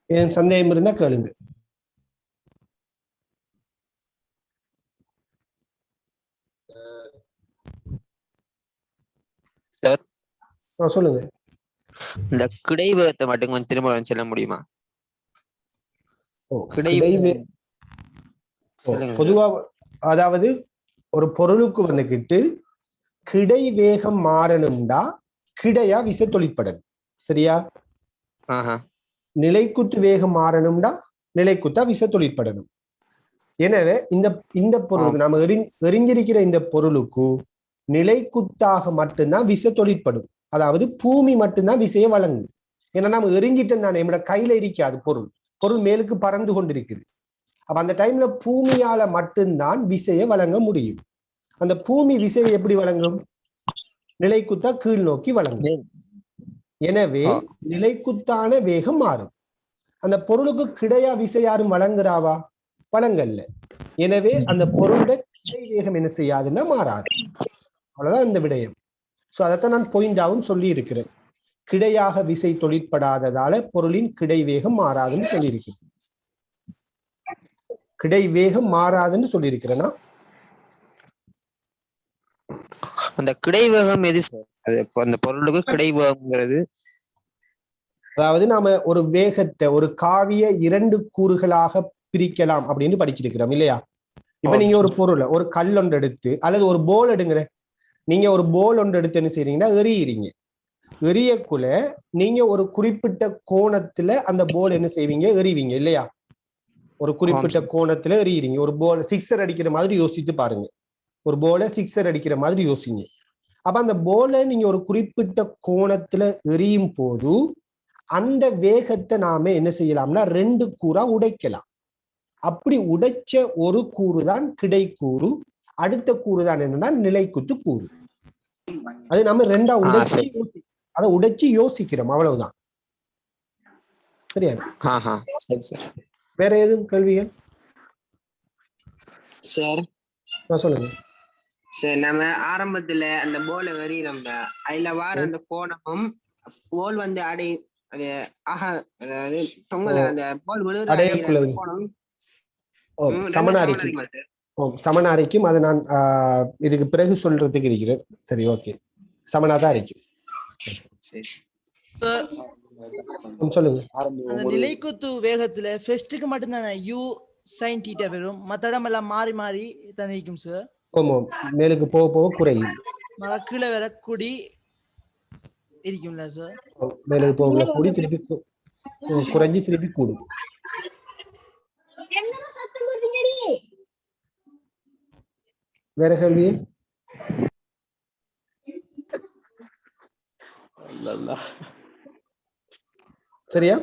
எதுவும் சந்தேகம் இருந்தா கேளுங்க. சொல்லுங்க. இந்த கிடை வேகத்தை மட்டும் கொஞ்சம் திரும்ப சொல்ல முடியுமா? பொதுவா அதாவது ஒரு பொருளுக்கு வந்துகிட்டு கிடை வேகம் மாறணும்டா கிடையா விசை தொழிற்படணும். சரியா? நிலைக்குத்து வேகம் மாறணும்டா நிலைக்குத்தா விசை தொழிற்படணும். எனவே இந்த பொருளுக்கு நாம எரிஞ்சிருக்கிற இந்த பொருளுக்கு நிலைக்குத்தாக மட்டும்தான் விசை தொழிற்படும். அதாவது பூமி மட்டும்தான் விசையை வழங்கும். ஏன்னா நம்ம எரிஞ்சிட்டோம் தானே, நம்மளோட கையில இருக்காது பொருள் மேலுக்கு பறந்து கொண்டிருக்குது. அப்ப அந்த டைம்ல பூமியால மட்டும்தான் விசையை வழங்க முடியும். அந்த பூமி விசையை எப்படி வழங்கும்? நிலைக்குத்தா கீழ் நோக்கி வழங்கும். எனவே நிலைக்குத்தான வேகம் மாறும். அந்த பொருளுக்கு கிடையா விசை யாரும் வழங்குறாவா? வழங்கல்ல. எனவே அந்த பொருளோட கிடை வேகம் என்ன செய்யாதுன்னா மாறாது. அவ்வளவுதான் இந்த விடயம். சோ அதைத்தான் நான் பாயிண்டாவும் சொல்லி இருக்கிறேன். கிடையாக விசை தொழிற்படாததால பொருளின் கிடை வேகம் மாறாதுன்னு சொல்லியிருக்கிறேன். கிடை வேகம் மாறாதுன்னு சொல்லியிருக்கிறேன்னா அந்த கிடை வேகம் எது சார்? அந்த பொருளுக்கு கிடை வேகம்ங்கிறது அதாவது நாம ஒரு வேகத்தை ஒரு காவிய 2 கூறுகளாக பிரிக்கலாம் அப்படின்னு படிச்சிருக்கிறோம் இல்லையா? இப்ப நீங்க ஒரு பொருளை ஒரு கல் ஒன்று எடுத்து அல்லது ஒரு போல் எடுங்கிற நீங்க ஒரு போல் ஒன்று எடுத்து என்ன செய்றீங்கன்னா எறியறீங்க. எரியக்குள்ள நீங்க ஒரு குறிப்பிட்ட கோணத்துல அந்த போல் என்ன செய்வீங்க? எறிவீங்க இல்லையா? ஒரு குறிப்பிட்ட கோணத்துல எறியறீங்க. ஒரு போல் சிக்ஸர் அடிக்கிற மாதிரி யோசித்து பாருங்க. ஒரு போலை சிக்ஸர் அடிக்கிற மாதிரி யோசிங்க. அப்ப அந்த போலை நீங்க ஒரு குறிப்பிட்ட கோணத்துல எறியும் போது அந்த வேகத்தை நாம என்ன செய்யலாம்னா 2 கூறா உடைக்கலாம். அப்படி உடைச்ச ஒரு கூறு தான் கிடை கூறு. அடுத்த கூறு தான் என்னன்னா நிலைக்குத்து கூறு. அது நம்ம 2ஆ உடைச்சு யோசிக்கிறோம். அவ்வளவுதான். சரியா? வேற எதுவும் கேள்விகள்? சார் சொல்லுங்க. சரி, நம்ம ஆரம்பத்துல அந்த போல எறிகிறோம்ல, அதுல வார அந்த கோணமும் போல் வந்து அடை அது அதாவது தொங்கல அந்த போல் விழுகிற அடைகிற அந்த கோணம் சமனாரிக்கும் சமனாரிக்கும் அது நான் இதுக்கு பிறகு சொல்றதுக்கு இருக்கிறேன். சரி, ஓகே, சமனாதான் இருக்கும். சொல்லுங்க. அந்த நிலைக்குத்து வேகத்துல ஃபெஸ்ட்டுக்கு மட்டும்தானே யூ சைன் தீட்டா வரும், மற்ற இடம் எல்லாம் மாறி மாறி தந்திக்கும் சார். ஆமாம், மேலுக்கு போக போக குறையும், கீழே வர கூடி இருக்கும்ல சார். மேலுக்கு போகல கூடி திருப்பி குறைஞ்சி திருப்பி கூடும். வேற கேள்வி? சரியா?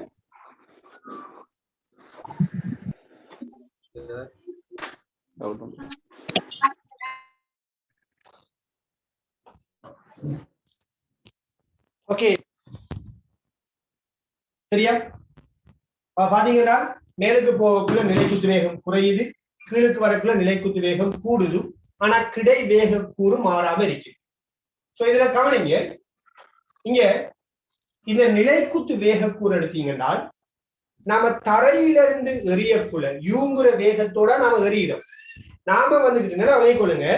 ஓகே, சரியா? பாத்தீங்கன்னா மேலுக்கு போகக்குள்ள நிலைக்குத்து வேகம் குறையுது, கீழுக்கு வரக்குள்ள நிலைக்குத்து வேகம் கூடுது, ஆனா கிடை வேக கூறு மாறாம இருக்கு. சோ இதுல கவனிங்க, இங்க இந்த நிலைக்குத்து வேக கூறு எடுத்தீங்கன்னா நாம தரையிலிருந்து எறியக்குள்ள யூங்குற வேகத்தோட நாம எறிகிறோம். நாம வந்துகிட்டு அவனை கொள்ளுங்க,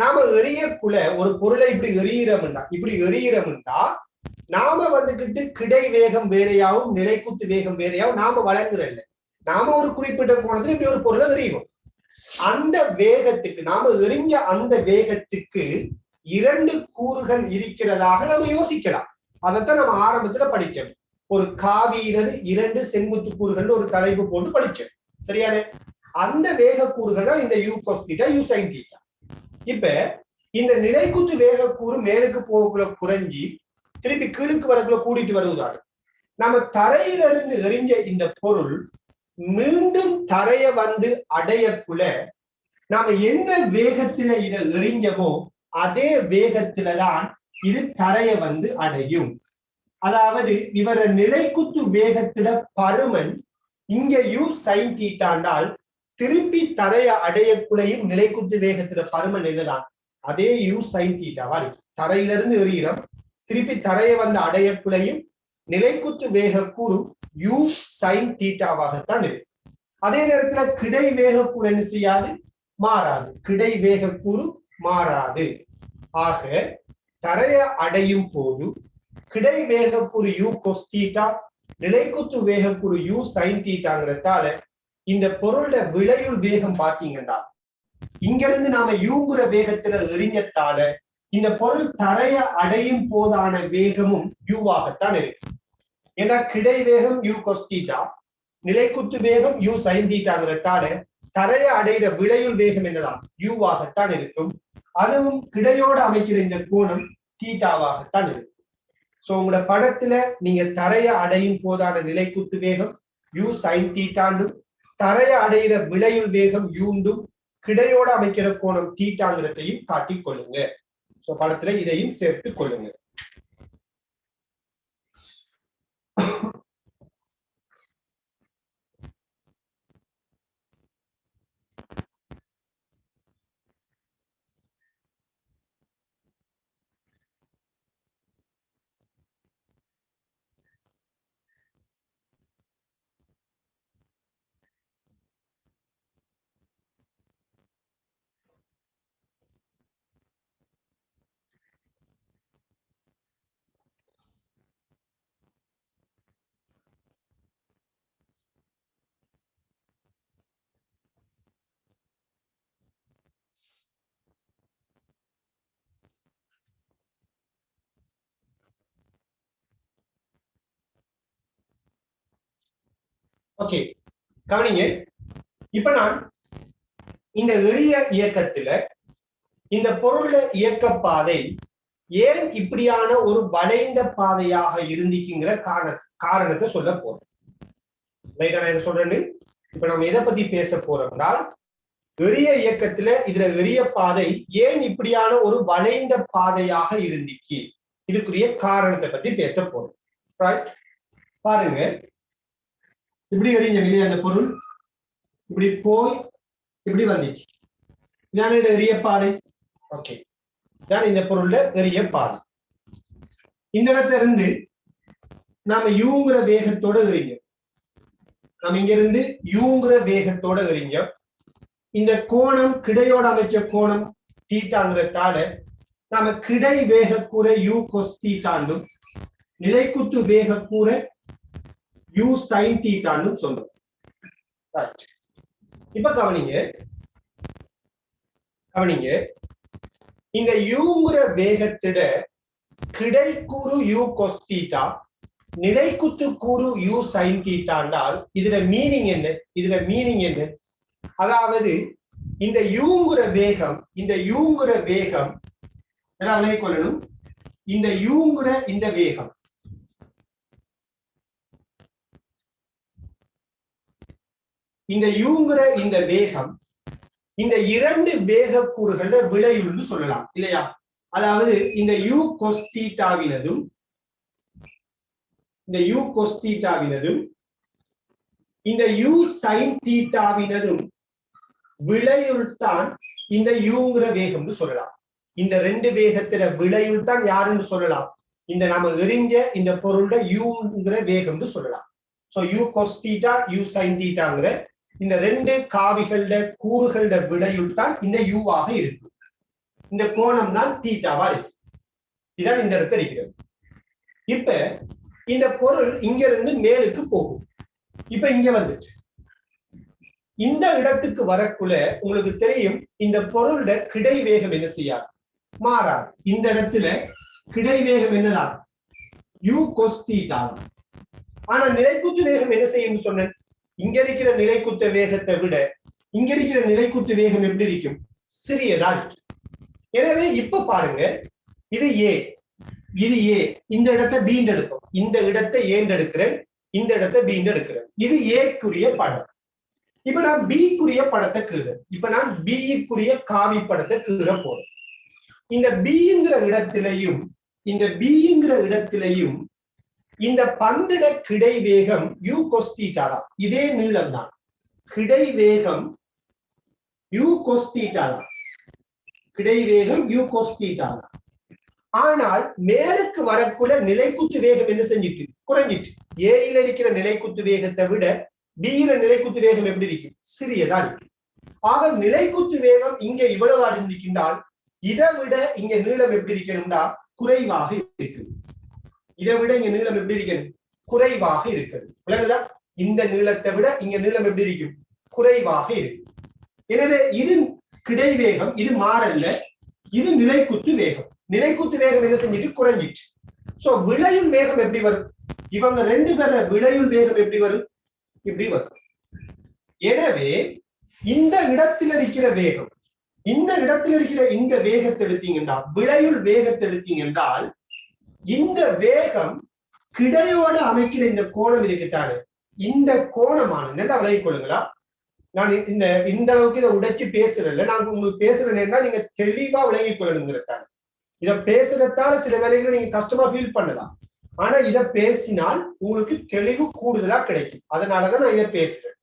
நாம எறியக்குள்ள ஒரு பொருளை இப்படி எறிகிறோம்னா நாம வந்துகிட்டு கிடை வேகம் வேறையாவும் நிலைக்குத்து வேகம் வேறையாவும் நாம வழங்குறல்ல. நாம ஒரு குறிப்பிட்ட கோணத்துல இப்படி ஒரு பொருளை எறிவோம். அந்த வேகத்துக்கு நாம எறிஞ்ச அந்த வேகத்துக்கு 2 கூறுகள் இருக்கிறதாக நம்ம யோசிக்கலாம். அதைத்தான் நம்ம ஆரம்பத்துல படிச்சோம். ஒரு காவியினது 2 செங்குத்து கூறுகள் ஒரு தலைப்பு போட்டு படிச்சோம். சரியானே? அந்த வேக கூறுகள் தான் இந்த U cos theta, you sign theta. இப்ப இந்த நிலைக்குத்து வேக கூறு மேலுக்கு போகக்குள்ள குறைஞ்சி திருப்பி கீழுக்கு வரக்குள்ள கூடிட்டு வருவதால் நம்ம தரையிலிருந்து எறிஞ்ச இந்த பொருள் மீண்டும் தரைய வந்து அடையக்குள்ள நாம என்ன வேகத்துல இதை எறிஞ்சமோ அதே வேகத்துலதான் இது தரைய வந்து அடையும். அதாவது இவர நிலைக்குத்து வேகத்துல பருமன் இங்க யூ சைன் தீட்டாண்டால் திருப்பி தரைய அடையக்குள்ளையும் நிலைக்குத்து வேகத்துல பருமன் என்னதான் அதே யூ சைன் தீட்டாவா இருக்கு. தரையிலிருந்து எறிகிறோம், திருப்பி தரைய வந்து அடையக்குள்ளையும் நிலைக்குத்து வேக கூறு யூ சைன் தீட்டாவாகத்தான் இருக்கு. அதே நேரத்துல கிடை வேக கூறு என்ன செய்யாது? மாறாது. கிடை வேக கூறு மாறாது. ஆக தரைய அடையும் போது கிடை வேக கூறு யூ கொஸ் தீட்டா, நிலைக்குத்து வேக கூறு யூ சைன் தீட்டாங்கிறதால இந்த பொருளோட விளையுள் வேகம் பாத்தீங்கன்னா இங்க இருந்து நாம யூங்குற வேகத்துல எறிஞ்சத்தால இந்த பொருள் தரைய அடையும் போதான வேகமும் யூவாகத்தான் இருக்கு. ஏன்னா கிடை வேகம் யூ கொஸ் தீட்டா, நிலைக்குத்து வேகம் யூ சைன் தீட்டாங்கிறதால தரைய அடைகிற விளையுள் வேகம் என்னதான்? யூவாகத்தான் இருக்கும். அதுவும் கிடையோடு அமைக்கிற இந்த கோணம் தீட்டாவாகத்தான் இருக்கும். சோ உங்களோட படத்துல நீங்க தரைய அடையும் போதான நிலைக்குத்து வேகம் யூ சைன் தீட்டாண்டும், தரைய அடைகிற விளையுள் வேகம் யூண்டும், கிடையோடு அமைக்கிற கோணம் தீட்டாங்கிறதையும் காட்டிக் கொள்ளுங்க. சோ படத்துல இதையும் சேர்த்து கொள்ளுங்க. ஓகே, கவனிங்க. இப்ப நான் இந்த எளிய இயக்கத்துல இந்த பொருள இயக்க பாதை ஏன் இப்படியான ஒரு வளைந்த பாதையாக இருந்துச்சுங்கிற காரணத்தை சொல்ல போறோம். ரைட்டா? நான் என்ன சொல்றேன்னு இப்ப நம்ம எதை பத்தி பேச போறோம்னா எளிய இயக்கத்துல இதுல எளிய பாதை ஏன் இப்படியான ஒரு வளைந்த பாதையாக இருந்துச்சு, இதுக்குரிய காரணத்தை பத்தி பேச போறோம். ரைட்? பாருங்க, இப்படி எறிஞ்ச இல்லையா அந்த பொருள், இப்படி போய் இப்படி வந்துச்சு. இதான எளிய பாதை. ஓகே, தான் இந்த பொருள்ல எரிய பாதி. இந்த இடத்துல இருந்து நாம யூங்கிற வேகத்தோட எறிங்க. நம்ம இங்க இருந்து யூங்கிற வேகத்தோட எறிங்க. இந்த கோணம் கிடையோட அமைச்ச கோணம் தீட்டாங்கிறதால நாம கிடை வேக கூற யூ கொஸ் தீட்டாண்டும் நிலைக்குத்து வேக கூற யூ சைன் தீட்டாண்டும் சொல்றோம். இப்ப கவனிங்க, இந்த யூங்கிற வேகத்திட கிடைக்கூறு யூ கொஸ் தீட்டா நிலைக்குத்து கூறு யூ சைன் தீட்டாண்டால் இதுல மீனிங் என்ன? அதாவது இந்த யூங்கிற வேகம் என்ன விளங்கிக் கொள்ளணும். இந்த யூங்கிற இந்த வேகம் இந்த இரண்டு வேக கூறுகள விளையுள்னு சொல்லலாம் இல்லையா? அதாவது இந்த யூ கொஸ் தீட்டாவினதும் இந்த யூ சைன் தீட்டாவினதும் விளையுள் தான் இந்த யூங்கிற வேகம்னு சொல்லலாம். இந்த ரெண்டு வேகத்தில விளையுள் தான் யாருன்னு சொல்லலாம்? இந்த நாம எறிஞ்ச இந்த பொருளோட யூங்கிற வேகம்னு சொல்லலாம். So u cos theta you sine தீட்டாங்கிற இந்த ரெண்டு காவிகள கூறுகள விளையுள் தான் இந்த யூவாக இருக்கு. இந்த கோணம் தான் தீட்டாவா இருக்கு. இதான் இந்த இடத்துல இருக்கிறது. இப்ப இந்த பொருள் இங்க இருந்து மேலுக்கு போகும். இப்ப இங்க வந்துட்டு இந்த இடத்துக்கு வரக்குள்ள உங்களுக்கு தெரியும் இந்த பொருளோட கிடை வேகம் என்ன செய்யாது, மாறாது. இந்த இடத்துல கிடை வேகம் என்னதான்? U cos theta. ஆனா நிலைக்குத்து வேகம் என்ன செய்யும் சொன்னேன்? இங்க இருக்கிற நிலைக்குத்த வேகத்தை விட இங்க இருக்கிற நிலைக்குத்து வேகம் எப்படி இருக்கும்? சிறியதா இருக்கு. எனவே இப்ப பாருங்க, இது ஏ, இந்த இடத்தை பீண்டு எடுக்கும். இந்த இடத்தை ஏண்டு எடுக்கிறேன், இந்த இடத்தை பீண்டு எடுக்கிறேன். இது ஏக்குரிய படம். இப்ப நான் பிக்குரிய படத்தை கீறேன். இப்ப நான் பிக்குரிய காவி படத்தை கீற போறேன். இந்த பிங்கிற இடத்திலையும் இந்த பந்திட கிடை வேகம் யூ கொஸ் தீட்டா தான். இதே நீளம் தான். கிடை வேகம் யூ கொஸ் தீட்டா தான். ஆனால் மேலுக்கு வரக்குள்ள நிலைக்குத்து வேகம் என்ன செஞ்சிட்டு? குறைஞ்சிட்டு. ஏயில இருக்கிற நிலைக்குத்து வேகத்தை விட பியில நிலைக்குத்து வேகம் எப்படி இருக்கு? சிறியதா இருக்கு. ஆக நிலைக்குத்து வேகம் இங்க இவ்வளவு இருக்கின்றால் இதை விட இங்க நீளம் எப்படி இருக்கணும்னா குறைவாக இருக்கு. இதை விட இங்க நீளம் எப்படி இருக்கணும்? குறைவாக இருக்கிறது. விளங்குதா? இந்த நீளத்தை விட இங்க நீளம் எப்படி இருக்கும்? குறைவாக இருக்கு. எனவே இது கிடை வேகம், இது மாறல்ல, இது நிலைக்குத்து வேகம். நிலைக்குத்து வேகம் என்ன செஞ்சிட்டு? குறைஞ்சிட்டு. சோ விளையுள் வேகம் எப்படி வரும்? இவங்க ரெண்டு பேர விளையுள் வேகம் எப்படி வரும்? இப்படி வரும். எனவே இந்த இடத்துல இருக்கிற வேகம், இந்த வேகத்தை எடுத்தீங்கன்னா, விளையுள் வேகத்தை எடுத்தீங்கன்றால் இந்த வேகம் கிடையோட அமைக்கிற இந்த கோணம் இருக்குத்தானே, இந்த கோணமான நல்லா விளங்கிக் கொள்ளுங்களா. நான் இந்த அளவுக்கு இதை உடைச்சு பேசுறேன்ல, நான் உங்களுக்கு பேசுறேன்னா நீங்க தெளிவா விளங்கிக் கொள்ளணுங்கிறதான. இதை பேசுறதால சில வேலைகளை நீங்க கஷ்டமா ஃபீல் பண்ணலாம். ஆனா இதை பேசினால் உங்களுக்கு தெளிவு கூடுதலா கிடைக்கும். அதனாலதான் நான் இதை பேசுறேன்.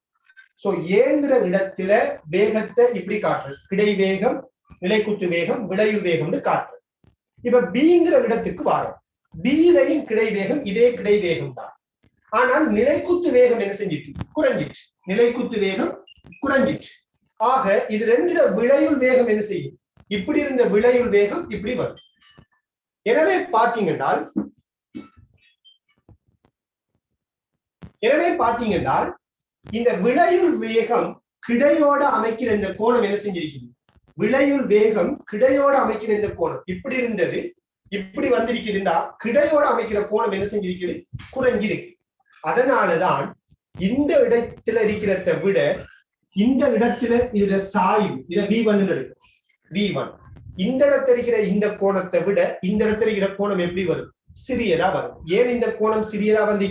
சோ ஏங்கிற இடத்துல வேகத்தை இப்படி காட்டுறேன். கிடை வேகம், நிலைக்குத்து வேகம், விளையுள் வேகம்னு காட்டுறேன். இப்ப பிங்கிற இடத்துக்கு வரோம். பியிலையும் கிடை வேகம் இதே கிடை வேகம் தான். ஆனால் நிலைக்குத்து வேகம் என்ன செஞ்சிட்டு? குறைஞ்சிட்டு. நிலைக்குத்து வேகம் குறைஞ்சிட்டு. ஆக இது ரெண்டு விளையுள் வேகம் என்ன செய்யும்? இப்படி இருந்த விளையுள் வேகம் இப்படி வரும். எனவே பாத்தீங்கன்னா இந்த விளையுள் வேகம் கிடையோட அமைக்கிற இந்த கோணம் என்ன செஞ்சிருக்கிறது? விளையுள் வேகம் கிடையோட அமைக்கிற இந்த கோணம் இப்படி இருந்தது, இப்படி வந்திருக்கிறதுனா கிடையோட அமைக்கிற கோணம் என்ன செஞ்சிருக்கிறது? குறைஞ்சிருக்கு. அதனாலதான் இந்த இடத்துல இருக்கிறத விட இந்த இடத்துல இதுல சாய்வு, இதை V1 இருக்கு. V1 இந்த இடத்துல இருக்கிற இந்த கோணத்தை விட இந்த இடத்துல இருக்கிற கோணம் எப்படி வரும்? சிறியதா வரும். ஏன் இந்த கோணம் சிறியதா வந்து?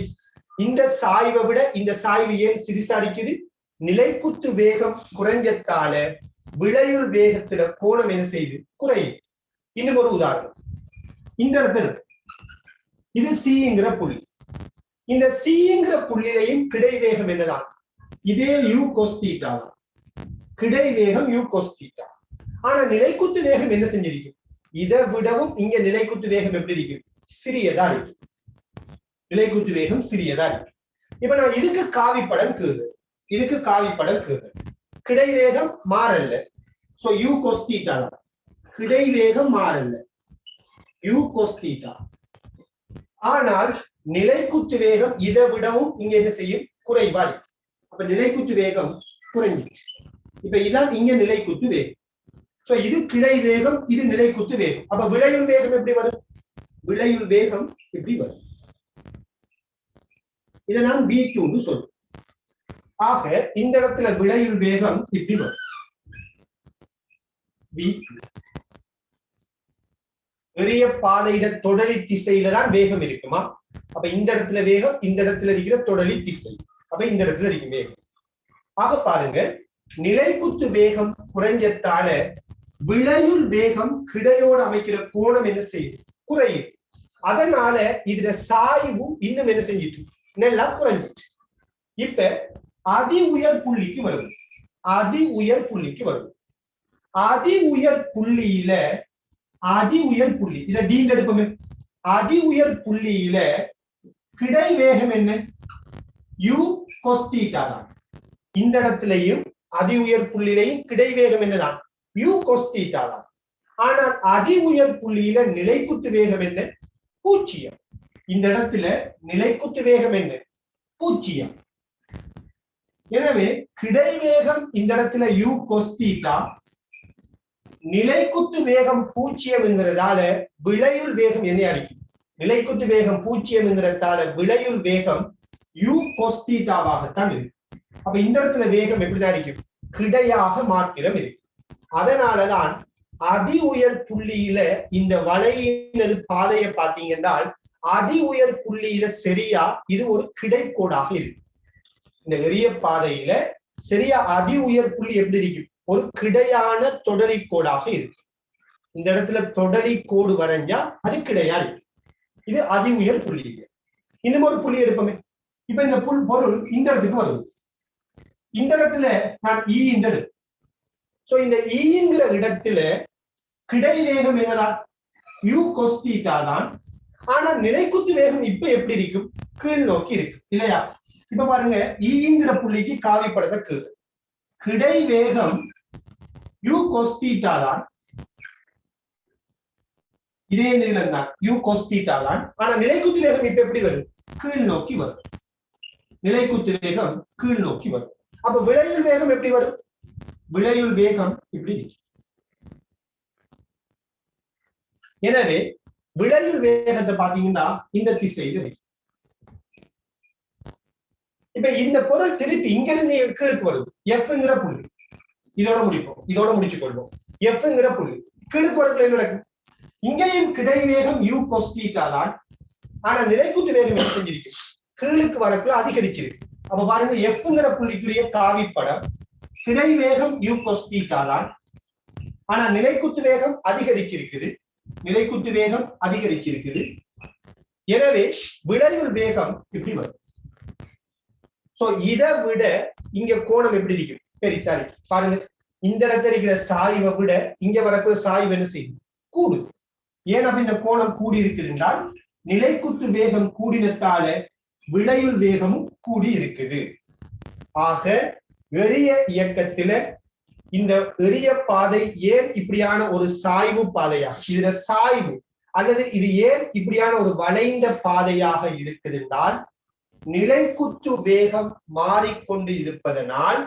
இந்த சாய்வை விட இந்த சாய்வு ஏன் சிறிசா இருக்குது? நிலைக்குத்து வேகம் குறைஞ்சத்தால விளையுள் வேகத்துல கோணம் என்ன செய்யுது? குறையுது. இன்னும் ஒரு உதாரணம். இந்த இடத்துல இது சிங்கிற புள்ளி. இந்த சிங்கிற புள்ளியிலையும் கிடை வேகம் என்னதான்? இதே யூ கொஸ் தீட்டா தான். கிடை வேகம் யூ கொஸ் தீட்டா. ஆனா நிலைக்குத்து வேகம் என்ன செஞ்சிருக்கும்? இதை விடவும் இங்க நிலைக்குத்து வேகம் எப்படி இருக்கும்? சிறியதா இருக்கு. நிலைக்குத்து வேகம் சிறியதா இருக்கு. இப்ப நான் இதுக்கு காவிப்படம் கீறு, இதுக்கு காவிப்படம் கீறு. கிடை வேகம் மாறல்ல, சோ u cos θ தான். கிடை வேகம் மாறல்ல, u cos θ. ஆனால் நிலைக்குத்து வேகம் இதை விடவும் இங்க என்ன செய்யும்? குறைவா இருக்கு. அப்ப நிலைக்குத்து வேகம் குறைஞ்சிச்சு. இப்ப இதான் இங்க நிலைக்குத்து வேகம். சோ இது கிடை வேகம், இது நிலைக்குத்து வேகம். அப்ப விளையுள் வேகம் எப்படி வரும்? விளையுள் வேகம் எப்படி வரும்? இதை நான் V2 சொல்றேன். ஆக இந்த இடத்துல விளையுள் வேகம் இப்படி வரும். V2 பெரிய பாதையிட தொடலி திசையில தான் வேகம் இருக்குமா? அப்ப இந்த இடத்துல வேகம், இந்த இடத்துல இருக்கிற தொடலி திசை, அப்ப இந்த இடத்துல இருக்கும் வேகம். ஆக பாருங்க, நிலைக்குத்து வேகம் குறைஞ்சத்தால விளையுள் வேகம் கிடையோடு அமைக்கிற கோணம் என்ன செய்யுது? குறையுது. அதனால இதுல சாய்வு இன்னும் என்ன செஞ்சிட்டு? நல்லா குறைஞ்சிட்டு. இப்ப அதி உயர் புள்ளிக்கு வரும். அதி உயர் புள்ளிக்கு வரும். அதி உயர் புள்ளியில, அதி உயர் புள்ளி இத டீன் எடுப்போமே. அதி உயர் புள்ளியில கிடை வேகம் என்ன? u cos θ தான். இந்த இடத்திலையும் அதி உயர் புள்ளியிலையும் கிடை வேகம் என்னதான்? u cos θ தான். ஆனால் அதி உயர் புள்ளியில நிலைக்குத்து வேகம் என்ன? 0. இந்த இடத்துல நிலைக்குத்து வேகம் என்ன? 0. எனவே கிடை வேகம் இந்த இடத்துல u cos θ, நிலைக்குத்து வேகம் 0 என்கிறதால விளையுள் வேகம் என்ன அளிக்கும்? நிலைக்குத்து வேகம் 0 என்கிறதால விளையுள் வேகம் u cos θவாகத்தான் இருக்கு. அப்ப இந்த இடத்துல வேகம் எப்படிதான் இருக்கும்? கிடையாக மாத்திரம் இருக்கு. அதனாலதான் அதி உயர் புள்ளியில இந்த வளையினது பாதையை பார்த்தீங்கன்னா அதி உயர் புள்ளியில சரியா இது ஒரு கிடைக்கோடாக இருக்கு. இந்த எரிய பாதையில சரியா அதி உயர் புள்ளி எப்படி இருக்கும்? ஒரு கிடையான தொடலி கோடாக இருக்கு. இந்த இடத்துல தொடலி கோடு வரைஞ்சா அது கிடையா இருக்கு. இது அதி உயர் புள்ளி. இன்னும் ஒரு புள்ளி எடுப்போமே. இப்ப இந்த பொருள் இந்த இடத்துக்கு வருது. இந்த இடத்துல நான் E இந்த இடம். சோ இந்த ஈங்கிற இடத்துல கிடை வேகம் என்னதான்? u cos θ தான். ஆனா நிலைக்குத்து வேகம் இப்ப எப்படி இருக்கும்? கீழ் நோக்கி இருக்கு இல்லையா? இப்ப பாருங்க, ஈங்கிற புள்ளிக்கு காவிப்படத்தை கீழ். கிடை வேகம் u cos θ தான். இதே நீளம் தான் u cos θ தான். ஆனா நிலைக்குத்து வேகம் இப்ப எப்படி வரும்? கீழ் நோக்கி வரும். நிலைக்குத்து வேகம் கீழ் நோக்கி வரும். அப்ப விளையுள் வேகம் எப்படி வரும்? விளையுள் வேகம் இப்படி இருக்கு. எனவே விளையுள் வேகத்தை பாத்தீங்கன்னா இந்த திசையில இருக்கு. இப்ப இந்த பொருள் திருப்பி இங்க இருந்து கீழுக்கு வருது. எஃப்ங்கிற புள்ளி இதோட முடிப்போம், இதோட முடிச்சு கொள்வோம். எஃப்ங்கிற புள்ளி கீழுக்கு வரதுல என்ன நடக்கும்? இங்கேயும் கிடை வேகம் u cos θ தான். ஆனா நிலைக்குத்து வேகம் என்ன செஞ்சிருக்கு? கீழுக்கு வரக்குள்ள அதிகரிச்சிருக்கு. அப்ப பாருங்க, எஃப்ங்கிற புள்ளிக்குரிய காவிப்படம் கிடை வேகம் u cos θ தான். ஆனா நிலைக்குத்து வேகம் அதிகரிச்சிருக்குது. நிலைக்குத்து வேகம் அதிகரிச்சிருக்குது. எனவே விளையுள் வேகம் இப்படி வரும். சோ இதை விட இங்க கோணம் எப்படி இருக்கும்? பெரிசா இருக்கு. பாருங்க, இந்த இடத்துல இருக்கிற சாய்வை விட இங்க வரக்கூடிய சாய்வு என்ன செய்யும்? கூடுது. ஏன் அப்ப இந்த கோணம் கூடி இருக்குது என்றால் நிலைக்குத்து வேகம் கூடினத்தால விளையுள் வேகமும் கூடி இருக்குது. ஆக எரிய இயக்கத்தில இந்த எரிய பாதை ஏன் இப்படியான ஒரு சாய்வு பாதையாக, இதுல சாய்வு அல்லது இது ஏன் இப்படியான ஒரு வளைந்த பாதையாக இருக்குது என்றால் நிலைக்குத்து வேகம் மாறிக்கொண்டு இருப்பதனால்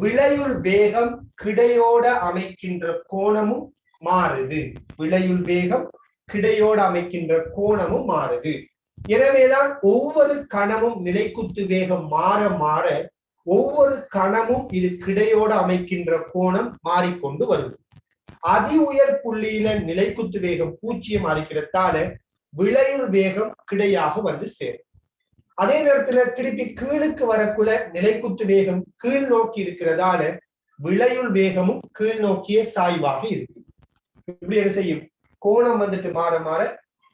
விளையுள் வேகம் கிடையோட அமைக்கின்ற கோணமும் மாறுது. விளையுள் வேகம் கிடையோட அமைக்கின்ற கோணமும் மாறுது. எனவேதான் ஒவ்வொரு கணமும் நிலைக்குத்து வேகம் மாற மாற ஒவ்வொரு கணமும் இது கிடையோட அமைக்கின்ற கோணம் மாறிக்கொண்டு வருது. அதி உயர் புள்ளியில நிலைக்குத்து வேகம் 0 இருக்கிறதால விளையுள் வேகம் கிடையாக வந்து சேரும். அதே நேரத்துல திருப்பி கீழுக்கு வரக்குள்ள நிலைக்குத்து வேகம் கீழ் நோக்கி இருக்கிறதால விளையுள் வேகமும் கீழ் நோக்கிய சாய்வாக இருக்கு. இப்படி என்ன செய்யும்? கோணம் வந்துட்டு மாற மாற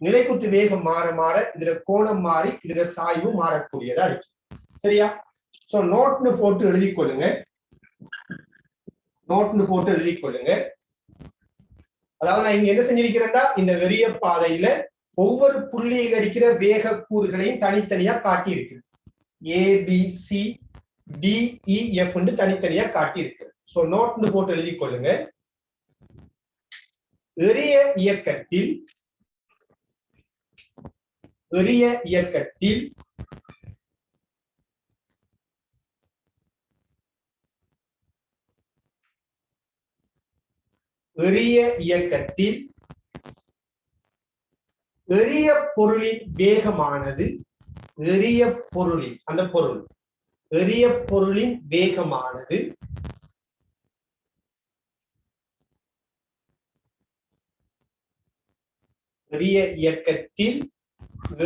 நிலைக்குத்து வேகம் மாற மாற இதுல கோணம் மாறி இதுல சாய்வு மாறக்கூடியதா இருக்கு. சரியா? சோ நோட்னு போட்டு எழுதி கொள்ளுங்க. நோட்னு போட்டு எழுதி கொள்ளுங்க. அதாவது நான் இங்க என்ன செஞ்சிருக்கிறேன்டா, இந்த எரிய பாதையில ஒவ்வொரு புள்ளியில் இருக்கிற வேக கூறுகளையும் தனித்தனியா காட்டி இருக்கு. ABCDEF தனித்தனியா காட்டி இருக்கு. சோ நோட்னு போட்டு எழுதி கொள்ளுங்க. எரிய இயக்கத்தில் எரிய பொருளின் வேகமானது எரிய பொருளின் வேகமானது எரிய இயக்கத்தில்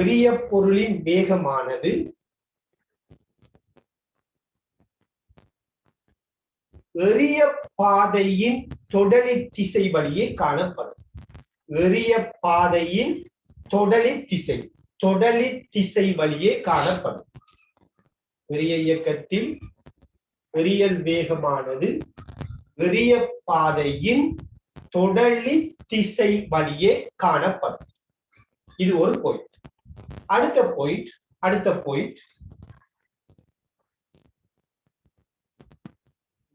எரிய பொருளின் வேகமானது எரிய பாதையின் தொடலி திசை வழியே காணப்படும். எரிய பாதையின் தொடலி திசை வழியே காணப்படும். எரிய இயக்கத்தில் எரியல் வேகமானது எரிய பாதையின் தொடலி திசை வழியே காணப்படும். இது ஒரு பாயிண்ட். அடுத்த பாயிண்ட்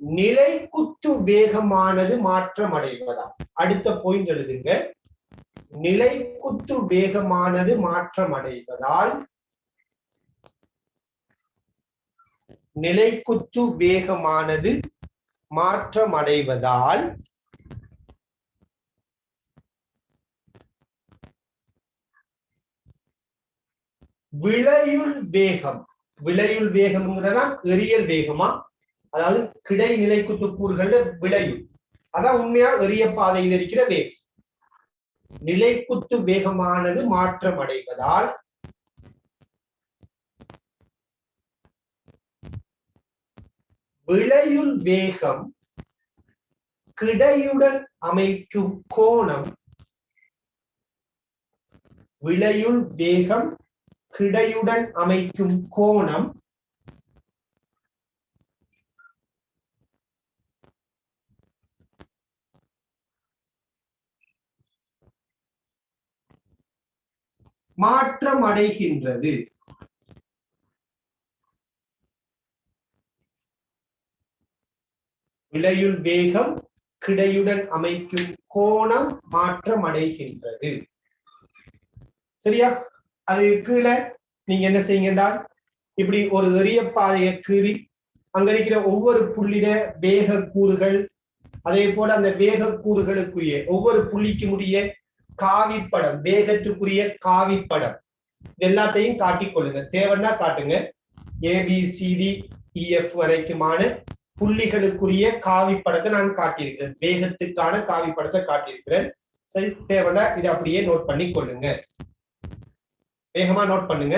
நிலைக்குத்து வேகமானது மாற்றமடைவதால். அடுத்த பாயிண்ட் எழுதுங்க. நிலைக்குத்து வேகமானது மாற்றமடைவதால் விளையுள் வேகம்ங்கிறதான் எரியல் வேகமா, அதாவது கிடை நிலைக்குத்து கூறுகள் விளையுள், அதான் உண்மையா எரிய பாதையில் இருக்கிற வேகம். நிலைக்குத்து வேகமானது மாற்றமடைவதால் விளையுள் வேகம் கிடையுடன் அமைக்கும் கோணம் மாற்றமடைகின்றது. விளையுள் வேகம் கிடையுடன் அமைக்கும் கோணம் மாற்றமடைகின்றது. சரியா? அது கீழே நீங்க என்ன செய்யுங்கடா, இப்படி ஒரு எரிய பாதையை கீறி அங்க இருக்கிற ஒவ்வொரு புள்ளிட வேக கூறுகள், அதே போல அந்த வேக கூறுகளுக்குரிய ஒவ்வொரு புள்ளிக்கு முடிய காவிப்படம், வேகத்துக்குரிய காவிப்படம், இது எல்லாத்தையும் காட்டிக்கொள்ளுங்க. தேவைன்னா காட்டுங்க. ABCDEF வரைக்குமான புள்ளிகளுக்குரிய காவிப்படத்தை நான் காட்டியிருக்கிறேன். வேகத்துக்கான காவிப்படத்தை காட்டியிருக்கிறேன். சரி, தேவைன்னா இதை அப்படியே நோட் பண்ணி கொள்ளுங்க. வேகமா நோட் பண்ணுங்க.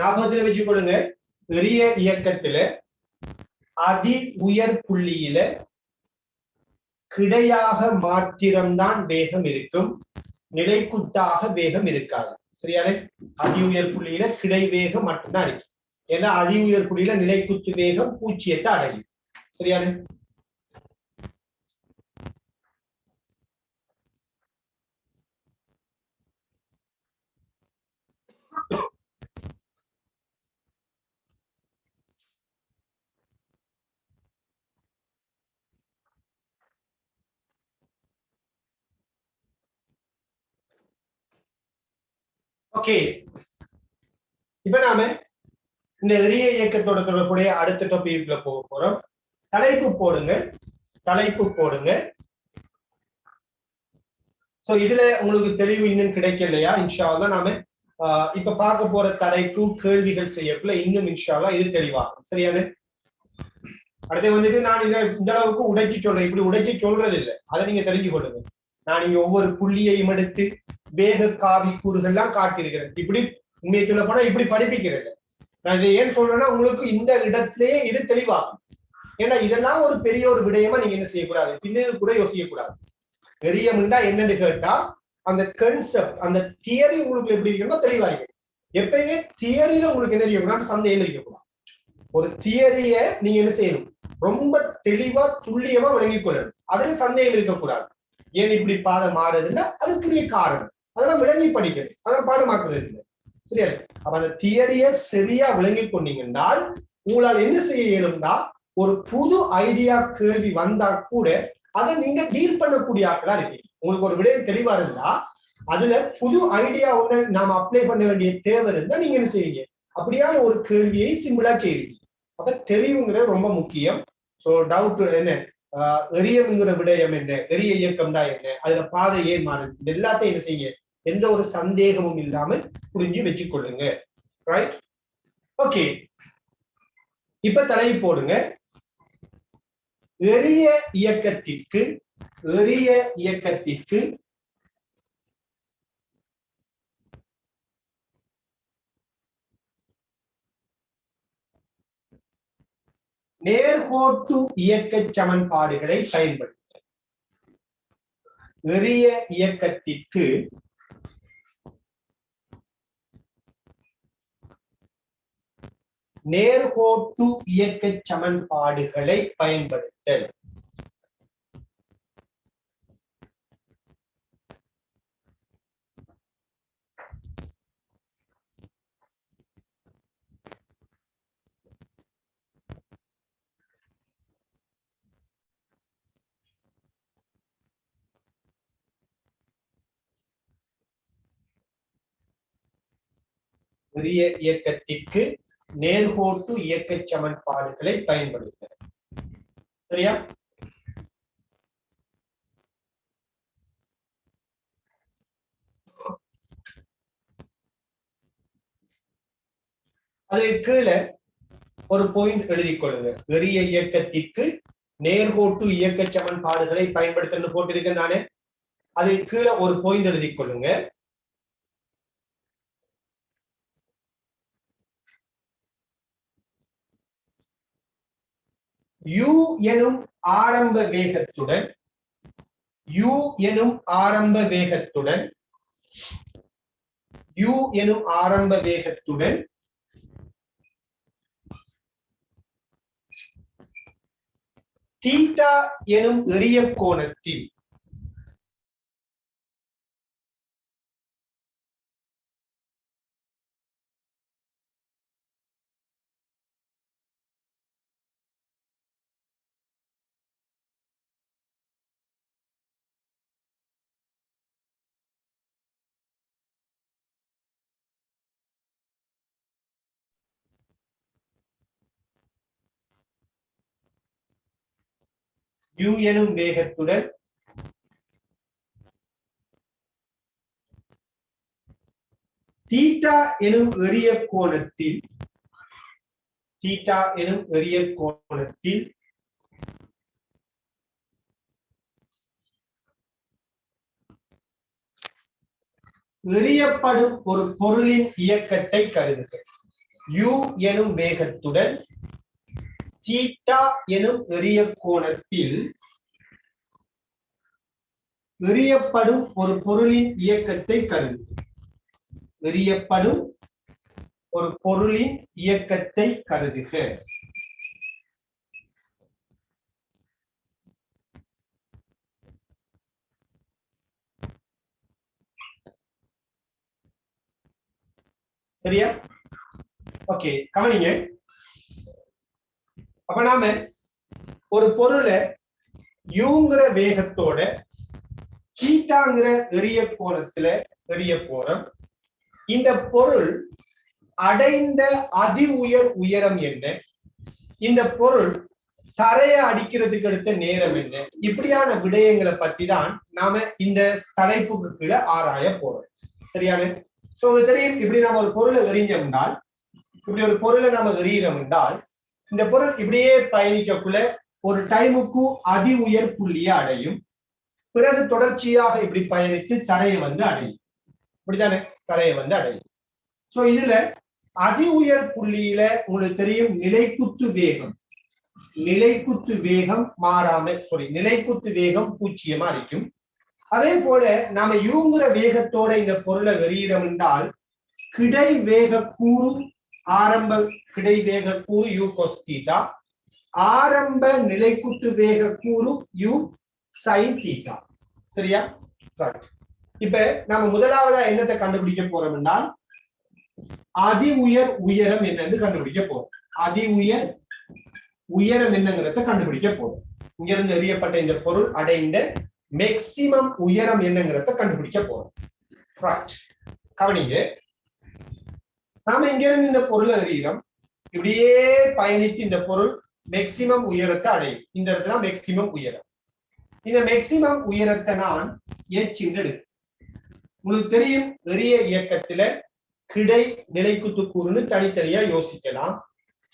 ஞாபகத்துல வச்சுக்கொள்ளுங்க, எரிய இயக்கத்துல அதி உயர் புள்ளியில கிடையாக மாத்திரம்தான் வேகம் இருக்கும், நிலைக்குத்தாக வேகம் இருக்காது. சரியானே? அதி உயர் புள்ளியில கிடை வேகம் மட்டும்தான் இருக்கு. ஏன்னா அதி உயர் புள்ளியில நிலைக்குத்து வேகம் 0 அடையும். சரியானே? ஓகே, இப்ப நாம இந்த எரிய இயக்கத்தோட தொடர்புடைய அடுத்த டாபிக்ல போக போறோம். தலைப்பு போடுங்க, தலைப்பு போடுங்க. சோ இதுல உங்களுக்கு தெளிவு இன்னும் கிடைக்கலையா? இன்ஷா அல்லாஹ் நாம இப்ப பார்க்க போற தலைப்பு கேள்விகள் செய்யக்குள்ள இன்னும் இன்ஷா அல்லாஹ் இது தெளிவாகும். சரியானே? அடுத்து வந்துட்டு நான் இதை இந்த அளவுக்கு உடைச்சு சொல்றேன், இப்படி உடைச்சு சொல்றது இல்லை, அதை நீங்க தெரிஞ்சு கொள்ளுங்க. நான் இங்க ஒவ்வொரு புள்ளியையும் எடுத்து வேக காவி கூறுகள்லாம் காட்டியிருக்கிறேன். இப்படி உண்மையை சொல்ல போனா இப்படி படிப்பிக்கிறேன். நான் இதை ஏன் சொல்றேன்னா உங்களுக்கு இந்த இடத்திலேயே இது தெளிவாகும். ஏன்னா இதெல்லாம் ஒரு பெரிய ஒரு விடயமா நீங்க என்ன செய்யக்கூடாது, பின்னது கூட யோசிக்க கூடாது. எரியம்னா என்னன்னு கேட்டா அந்த கன்செப்ட், அந்த தியரி உங்களுக்கு எப்படி இருக்கணுமோ தெளிவா இருக்கு. எப்பயுமே தியரியில உங்களுக்கு என்ன இருக்கக்கூடாது, சந்தேகம் இருக்கக்கூடாது. ஒரு தியரிய நீங்க என்ன செய்யணும், ரொம்ப தெளிவா துல்லியமா விளங்கிக் கொள்ளணும். அதுல சந்தேகம் இருக்கக்கூடாது. ஏன் இப்படி பாதம் மாறுதுன்னா அதுக்குரிய காரணம், அதெல்லாம் விளங்கி படிக்கணும், அதெல்லாம் பாடமாக்குறது இல்லை. சரியா? அப்ப அந்த தியரிய சரியா விளங்கி கொண்டீங்கன்னால் உங்களால் என்ன செய்ய இயலும்னா ஒரு புது ஐடியா கேள்வி வந்தா கூட அதை நீங்க டீல் பண்ணக்கூடிய ஆட்களா இருக்கீங்க. உங்களுக்கு ஒரு விடயம் தெளிவா இருந்தா அதுல புது ஐடியாவோட நாம அப்ளை பண்ண வேண்டிய தேவை இருந்தா நீங்க என்ன செய்வீங்க, அப்படியான ஒரு கேள்வியை சிம்பிளா செய்வீங்க. அப்ப தெளிவுங்கிறது ரொம்ப முக்கியம். சோ டவுட் என்ன, எரியம்ங்கிற விடயம் என்ன, எரிய இயக்கம் தான் என்ன, அதுல பாதை ஏன் மாறுது, இது எல்லாத்தையும் என்ன செய்யுங்க, எந்த ஒரு சந்தேகமும் இல்லாமல் புரிஞ்சு வச்சுக்கொள்ளுங்க. ரைட்? ஓகே, இப்ப தலைப்பு போடுங்க. எரிய இயக்கத்திற்கு நேர்கோட்டு இயக்க சமன்பாடுகளை பயன்படுத்த. எரிய இயக்கத்திற்கு நேர்கோட்டு இயக்க சமன்பாடுகளை பயன்படுத்தல். எரிய இயக்கத்திற்கு நேர்கோட்டு இயக்க சமன்பாடுகளை பயன்படுத்த. சரியா? அது கீழே ஒரு பாயிண்ட் எழுதிக் கொள்ளுங்க. எரிய இயக்கத்திற்கு நேர்கோட்டு இயக்க சமன்பாடுகளை பயன்படுத்த போட்டிருக்கேன் நானே. அது கீழே ஒரு பாயிண்ட் எழுதிக் கொள்ளுங்க. u எனும் ஆரம்ப வேகத்துடன் தீட்டா எனும் எரிய கோணத்தில் u எனும் வேகத்துடன் தீட்டா எனும் எரிய கோணத்தில் எறியப்படும் ஒரு பொருளின் இயக்கத்தை கருதுக. u எனும் வேகத்துடன் தீட்டா எனும் எறிய கோணத்தில் எறியப்படும் ஒரு பொருளின் இயக்கத்தை கருதுக. எறியப்படும் ஒரு பொருளின் இயக்கத்தை கருதுக. சரியா? ஓகே, கவனிங்க. அப்ப நாம ஒரு பொருளை யூங்கிற வேகத்தோட தீட்டாங்கிற எறிய கோணத்துல எறிய போறோம். இந்த பொருள் அடைந்த அதி உயர் உயரம் என்ன, இந்த பொருள் தரையை அடிக்கிறதுக்கு எடுத்த நேரம் என்ன, இப்படியான விடயங்களை பத்தி தான் நாம இந்த தலைப்புக்கு கீழே ஆராய போறோம். சரியான? சோ உங்களுக்கு தெரியும், இப்படி நாம ஒரு பொருளை எறிஞ்சோம்னால், இப்படி ஒரு பொருளை நாம எறிகிறோம் என்றால், இந்த பொருள் இப்படியே பயணிக்கக்குள்ள ஒரு டைமுக்கு அதி உயர் புள்ளியை அடையும். பிறகு தொடர்ச்சியாக இப்படி பயணித்து தரையை வந்து அடையும். இப்படித்தானே தரையை வந்து அடையும். சோ இதுல அதி உயர் புள்ளியில உங்களுக்கு தெரியும் நிலைக்குத்து வேகம். நிலைக்குத்து வேகம் மாறாம நிலைக்குத்து வேகம் 0 இருக்கும். அதே போல நாம யூங்கிற வேகத்தோட இந்த பொருளை எறிகிறோம் என்றால் கிடை வேக கூறு ஆரம்ப கிடை வேக கூறு u cos θ, ஆரம்ப நிலைக்குத்து வேக கூறு u sin θ. சரியா? இப்ப நாம முதலாவதா என்னத்தை கண்டுபிடிக்க போறோம் என்றால் அதி உயர் உயரம் என்னன்னு கண்டுபிடிக்க போறோம். அதி உயர் உயரம் என்னங்கிறத கண்டுபிடிக்க போறோம். இங்க இருந்து எறியப்பட்ட இந்த பொருள் அடைந்த மேக்சிமம் உயரம் என்னங்கிறத கண்டுபிடிக்க போறோம். ரைட், கவனிங்க. நாம இங்க இருந்து இந்த பொருளை எறிகிறோம். இப்படியே பயணித்து இந்த பொருள் மேக்சிமம் உயரத்தை அடையும். இந்த இடத்துல மேக்சிமம் உயரம். இந்த மேக்சிமம் உயரத்தை நான் h எடுக்கும். உங்களுக்கு தெரியும், எறிய இயக்கத்துல கிடை நிலைக்குத்து கூறுன்னு தனித்தனியா யோசிக்கலாம்.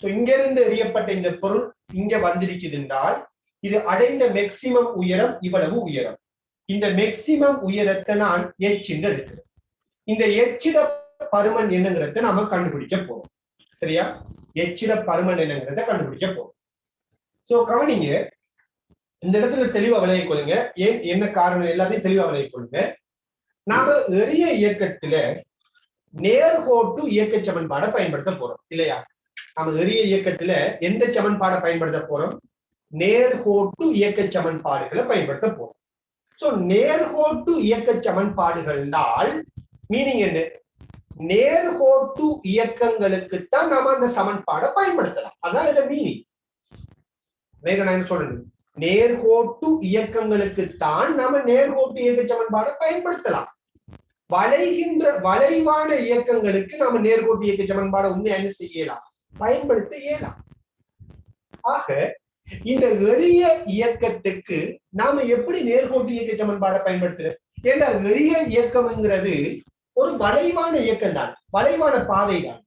சோ இங்க இருந்து எறியப்பட்ட இந்த பொருள் இங்க வந்திருக்குது என்றால் இது அடைந்த மேக்சிமம் உயரம் இவ்வளவு உயரம். இந்த மேக்சிமம் உயரத்தை நான் h எடுக்கிறேன். இந்த h பருமன் என்னங்கிறத நாம கண்டுபிடிக்க போறோம். சரியா? h பருமன் என்னங்கிறத கண்டுபிடிக்க போறோம். சோ கவனிங்க, இந்த இடத்துல தெளிவா விளைய கொள்ளுங்க. ஏன் என்ன காரணம் எல்லாத்தையும் தெளிவா விளைய கொள்ளுங்க. நாம எறிய இயக்கத்துல நேர்கோட்டு இயக்க சமன்பாடை பயன்படுத்த போறோம் இல்லையா? நம்ம எறிய இயக்கத்துல எந்த சமன்பாடை பயன்படுத்த போறோம்? நேர்கோட்டு இயக்க சமன்பாடுகளை பயன்படுத்த போறோம். சோ நேர்கோட்டு இயக்க சமன்பாடுகள்னால் மீனிங் என்ன? நேர்கோட்டு இயக்கங்களுக்குத்தான் நாம அந்த சமன்பாடை பயன்படுத்தலாம். அதான் இதுல மீனிங். நான் என்ன சொல்றேன்? நேர்கோட்டு இயக்கங்களுக்குத்தான் நாம நேர்கோட்டு இயக்க சமன்பாடை பயன்படுத்தலாம். வளைவான இயக்கங்களுக்கு நாம நேர்கோட்டு இயக்க சமன்பாடை உண்மையா என்ன செய்யலாம்? பயன்படுத்த இயலாம். ஆக இந்த எறிய இயக்கத்துக்கு நாம எப்படி நேர்கோட்டு இயக்க சமன்பாடை பயன்படுத்துறோம்? ஏன்னா எறிய இயக்கம்ங்கிறது ஒரு வளைவான இயக்கம் தான், வளைவான பாதை தான்.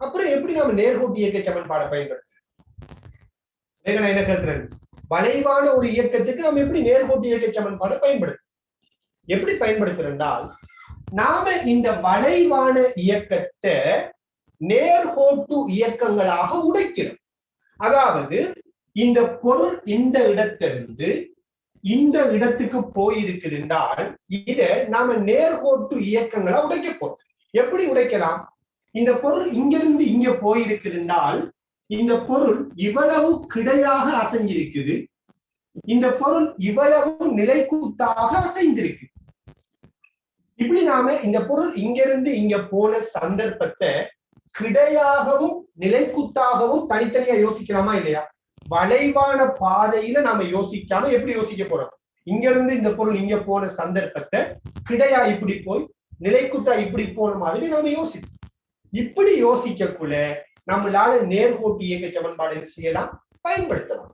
அப்புறம் எப்படி நாம நேர்கோட்டு இயக்க சமன்பாடை பயன்படுத்துறோம்? நான் என்ன கேட்கிறேன்? வளைவான ஒரு இயக்கத்துக்கு நாம எப்படி நேர்கோட்டு இயக்க சமன்பாடை பயன்படுத்துறோம்? எப்படி பயன்படுத்துறோம்னால், நாம இந்த வளைவான இயக்கத்தை நேர்கோட்டு இயக்கங்களாக உடைக்கிறோம். அதாவது இந்த பொருள் இந்த இடத்திலிருந்து இந்த இடத்துக்கு போயிருக்குது என்றால் இதை நாம நேர்கோட்டு இயக்கங்களா உடைக்க போறோம். எப்படி உடைக்கலாம்? இந்த பொருள் இங்கிருந்து இங்க போயிருக்குது என்றால் இந்த பொருள் இவ்வளவு கிடையாக அசைஞ்சிருக்குது, இந்த பொருள் இவ்வளவு நிலைக்குத்தாக அசைந்திருக்கு. இப்படி நாம இந்த பொருள் இங்கிருந்து இங்க போன சந்தர்ப்பத்தை கிடையாகவும் நிலைக்குத்தாகவும் தனித்தனியா யோசிக்கலாமா இல்லையா? வளைவான பாதையில நாம யோசிக்காம எப்படி யோசிக்க போறோம்? இங்க இருந்து இந்த பொருள் இங்க போன சந்தர்ப்பத்தை கிடையா இப்படி போய் நிலைக்குத்தா இப்படி போன மாதிரி நாம யோசிப்போம். இப்படி யோசிக்கக்குள்ள நம்மளால நேர்கோட்டு இயக்க சமன்பாடு என்ன செய்யலாம்? பயன்படுத்தலாம்.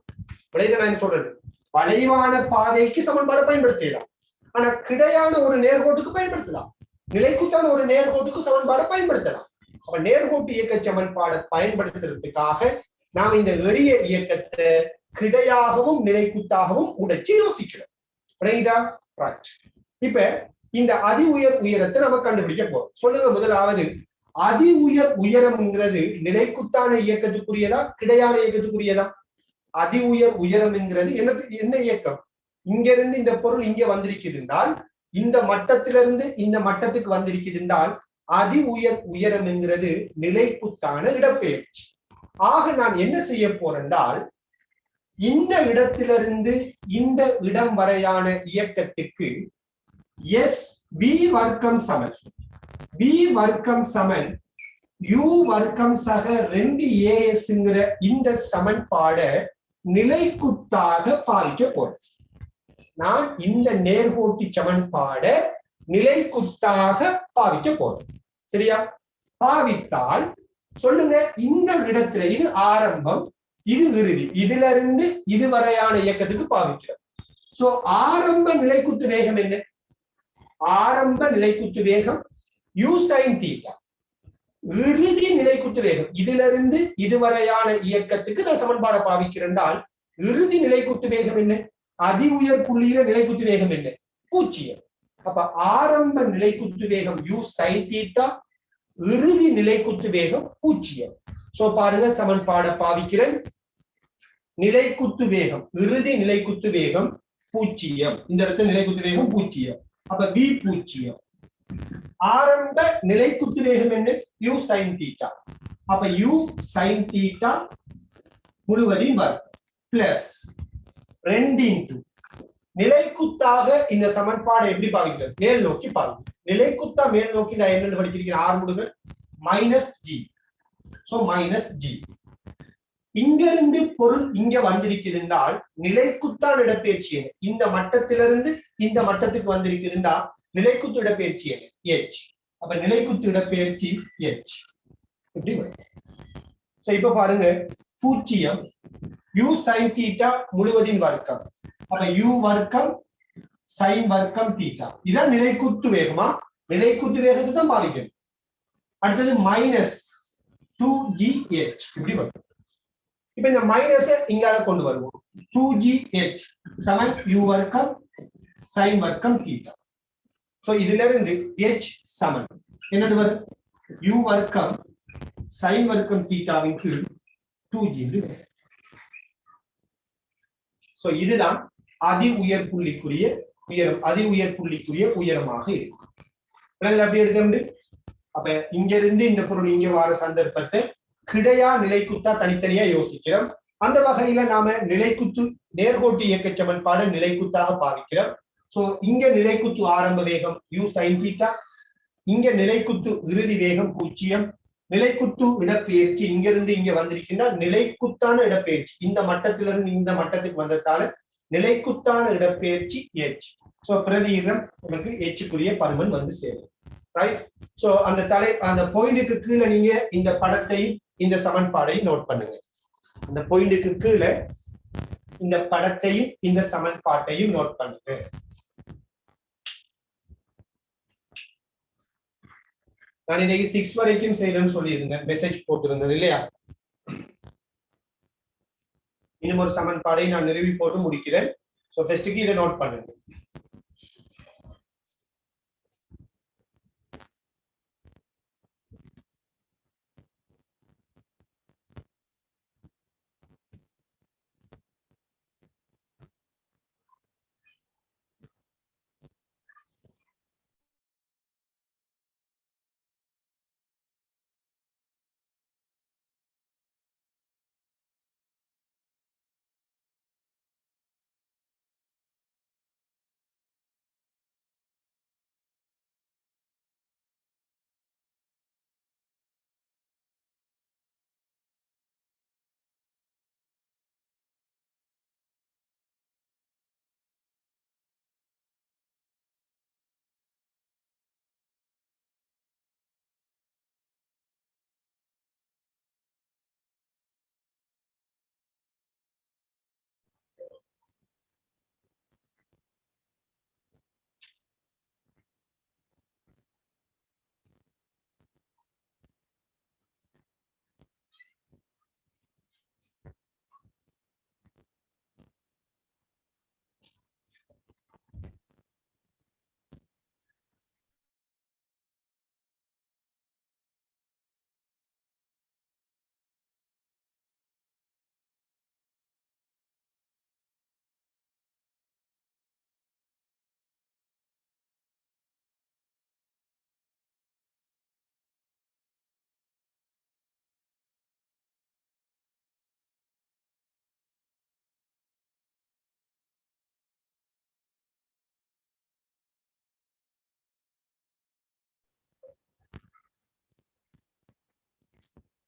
நான் என்ன சொல்றது? வளைவான பாதைக்கு சமன்பாடை பயன்படுத்தலாம், ஆனா கிடையான ஒரு நேர்கோட்டுக்கு பயன்படுத்தலாம், நிலைக்குத்தான ஒரு நேர்கோட்டுக்கு சமன்பாடை பயன்படுத்தலாம். அப்ப நேர்கோட்டு இயக்க சமன்பாடை பயன்படுத்துறதுக்காக நாம இந்த எறிய இயக்கத்தை கிடையாகவும் நிலைக்குத்தாகவும் உடைச்சு யோசிக்கிறோம். இப்ப இந்த அதி உயர் உயரத்தை நம்ம கண்டுபிடிக்க போறோம். சொல்லுங்க, முதலாவது அதி உயர் உயரம்ங்கிறது நிலைக்குத்தான இயக்கத்துக்குரியதா கிடையான இயக்கத்துக்குரியதா? அதி உயர் உயரம் என்கிறது என்ன இயக்கம்? இங்க இருந்து இந்த பொருள் இங்க வந்திருக்கிறால் இந்த மட்டத்திலிருந்து இந்த மட்டத்துக்கு வந்திருக்கிறால் அதி உயர் உயரம் என்கிறது நிலைக்குத்தான இடப்பெயர்ச்சி. ஆக நான் என்ன செய்ய போறேன்றால் இந்த இடத்திலிருந்து இந்த இடம் வரையான இயக்கத்துக்கு எஸ் பி வர்க்கம் சமன் பி வர்க்கம் சமன் யூ வர்க்கம் சக 2as இந்த சமன்பாட நிலைக்குத்தாக பாவிக்க போறேன். நான் இந்த நேர்கோட்டு சமன்பாட நிலைக்குத்தாக பாவிக்க போறேன். சரியா? பாவித்தால் சொல்லுங்க, இந்த இடத்துல இது ஆரம்பம், இது இறுதி, இதுல இருந்து இதுவரையான இயக்கத்துக்கு பாவிக்கிறோம். சோ ஆரம்ப நிலைக்குத்து வேகம் என்ன? ஆரம்ப நிலைக்குத்து வேகம் u sin θ. இறுதி நிலைக்குத்து வேகம் இதுல இருந்து இதுவரையான இயக்கத்துக்கு நான் சமன்பாடை பாவிக்கிறேன்டால் இறுதி நிலைக்குத்து வேகம் என்ன? அதி உயர் புள்ளியில நிலைக்குத்து வேகம் என்ன? 0. அப்ப ஆரம்ப நிலைக்குத்து வேகம் u sin θ, இறுதி நிலைக்குத்து வேகம் 0. சோ பாருங்க, சமன்பாடை பாவிக்கிறேன். நிலைக்குத்து வேகம் இறுதி நிலைக்குத்து வேகம் 0. இந்த இடத்துல நிலைக்குத்து வேகம் 0. அப்ப v 0. ஆரம்ப நிலைக்குத்து வேகம் என்ன? u sin θ. அப்ப u sin θ முழுவதையும் வரும் பிளஸ் 2 நிலைக்குத்தாக இந்த சமன்பாடை எப்படி பாவிக்கிறது? மேல் நோக்கி பாவிக்கிறோம். நிலைக்குத்தா மேல் நோக்கி நான் என்னன்னு படிச்சிருக்கிறேன்? ஆர்முடுகள் minus G. So minus G. இங்க இருந்து பொருள் இங்க வந்திருக்கிறதுனால் நிலைக்குத்தான் இடப்பெயர்ச்சி என்ன? இந்த மட்டத்திலிருந்து இந்த மட்டத்துக்கு வந்திருக்கிறதுனா நிலைக்குத்து இடப்பெயர்ச்சி என்ன? h. அப்ப நிலைக்குத்து இடப்பெயர்ச்சி h இப்படி வரும். சோ இப்ப பாருங்க, 0 u sin θ முழுவதின் வர்க்கம். அப்ப u வர்க்கம் sin வர்க்கம் θ. இதான் நிலைக்குத்து வேகமா? நிலைக்குத்து வேகத்தை தான் பாதிக்கும். அடுத்தது மைனஸ் 2gh இப்படி வரும். இப்ப இந்த மைனஸை இங்கால கொண்டு வருவோம். 2gh சமன் u வர்க்கம் sin வர்க்கம் θ. சோ இதுல இருந்து h சமன் என்னது வரும்? u வர்க்கம் sin வர்க்கம் θவின் கீழ் 2g. சோ இதுதான் அதி உயர் புள்ளிக்குரிய உயரம், அதி உயர் புள்ளிக்குரிய உயரமாக இருக்கும். அப்படி எடுத்து அப்ப இங்க இருந்து இந்த பொருள் இங்க வார சந்தர்ப்பத்தை கிடையா நிலைக்குத்தா தனித்தனியா யோசிக்கிறோம். அந்த வகையில நாம நிலைக்குத்து நேர்கோட்டு இயக்க சமன்பாடு நிலைக்குத்தாக பாவிக்கிறோம். சோ இங்க நிலைக்குத்து ஆரம்ப வேகம் u sin θ, இங்க நிலைக்குத்து இறுதி வேகம் 0. நிலைக்குத்து இடப்பெயர்ச்சி இங்க இருந்து இங்க வந்திருக்கின்ற நிலைக்குத்தான இடப்பெயர்ச்சி இந்த மட்டத்திலிருந்து இந்த மட்டத்துக்கு வந்ததால நிலைக்குத்தான இடப்பெயர்ச்சி h. சோ பிரதியிடம் நமக்கு h-க்குரிய பருமன் வந்து சேரும். ரைட்? சோ அந்த பாயிண்ட்டுக்கு கீழே நீங்க இந்த படத்தையும் இந்த சமன்பாடையும் நோட் பண்ணுங்க. அந்த பாயிண்ட்டுக்கு கீழே இந்த படத்தையும் இந்த சமன்பாட்டையும் நோட் பண்ணுங்க. நான் இன்னைக்கு 6 வரைக்கும் செய்யறேன்னு சொல்லியிருந்தேன், மெசேஜ் போட்டிருந்தேன் இல்லையா? இன்னும் ஒரு சமன்பாடை நான் நிறுவி போட்டு முடிக்கிறேன். சோ ஃபர்ஸ்ட்க்கு இதை நோட் பண்ணுங்க.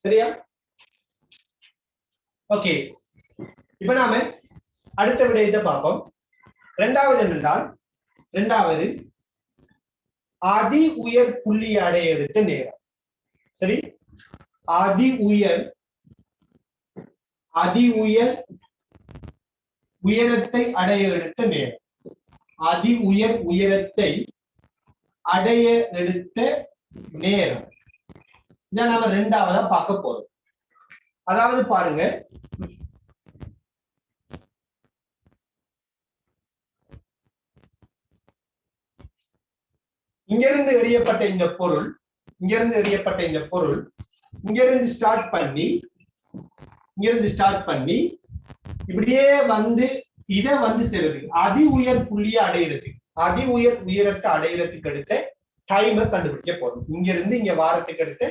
சரியா? ஓகே, இப்ப நாம அடுத்த விடயத்தை பார்ப்போம். இரண்டாவது என்னென்றால், இரண்டாவது அதி உயர் புள்ளி அடைய எடுத்த நேரம். சரி, அதி உயர் உயரத்தை அடைய எடுத்த நேரம். அதி உயர் உயரத்தை அடைய எடுத்த நேரம் இதான் நம்ம இரண்டாவதா பார்க்க போறோம். அதாவது பாருங்க, இங்கிருந்து எறியப்பட்ட இந்த பொருள் இங்கிருந்து ஸ்டார்ட் பண்ணி இப்படியே வந்து இதை வந்து செல்லுது அதி உயர் புள்ளியை அடையிறதுக்கு, அதி உயர் உயரத்தை அடையிறதுக்கு அடுத்த டைமை கண்டுபிடிக்க போறோம். இங்க இருந்து இங்க வாரத்துக்கு அடுத்த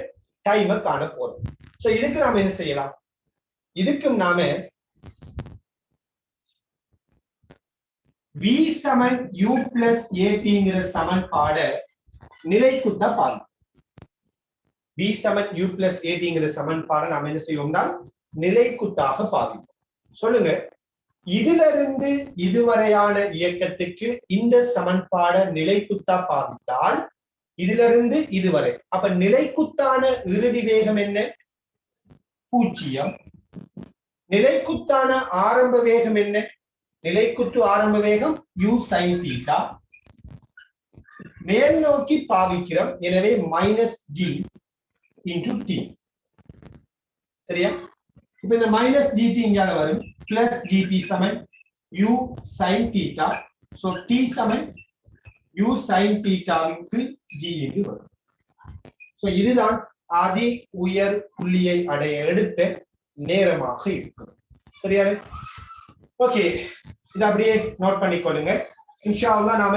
டைமை காண போறோம். சோ இதுக்கு நாம என்ன செய்யலாம்? இதுக்கும் நாம v சமன் u பிளஸ் ஏடிங்கிற சமன்பாட நிலைக்குத்தா பாருங்க. v சமன் u பிளஸ் ஏடிங்கிற சமன்பாட நாம என்ன செய்வோம்னா நிலைக்குத்தாக பாவிப்போம். சொல்லுங்க, இதுல இருந்து இதுவரையான இயக்கத்துக்கு இந்த சமன்பாட நிலைக்குத்தா பாவித்தால் இதுல இருந்து இதுவரை, அப்ப நிலைக்குத்தான இறுதி வேகம் என்ன? 0. நிலைக்குத்தான ஆரம்ப வேகம் என்ன? நிலைக்குத்து ஆரம்ப வேகம் u sin θ. மேல் நோக்கி பாவிக்கிறோம், எனவே -g into t. சரியா? இப்ப இந்த -gt இங்கால வரும், +gt சமன் u sin θ. சோ t சமன் u sin θ க்கு g என்று வரும். சோ இதுதான் அதி உயர் புள்ளியை அடைய எடுத்த நேரமாக இருக்கும். சரியா? ஓகே, இத அப்படியே நோட் பண்ணிக்கொள்ளுங்க. இன்ஷா அல்லாஹ் நாம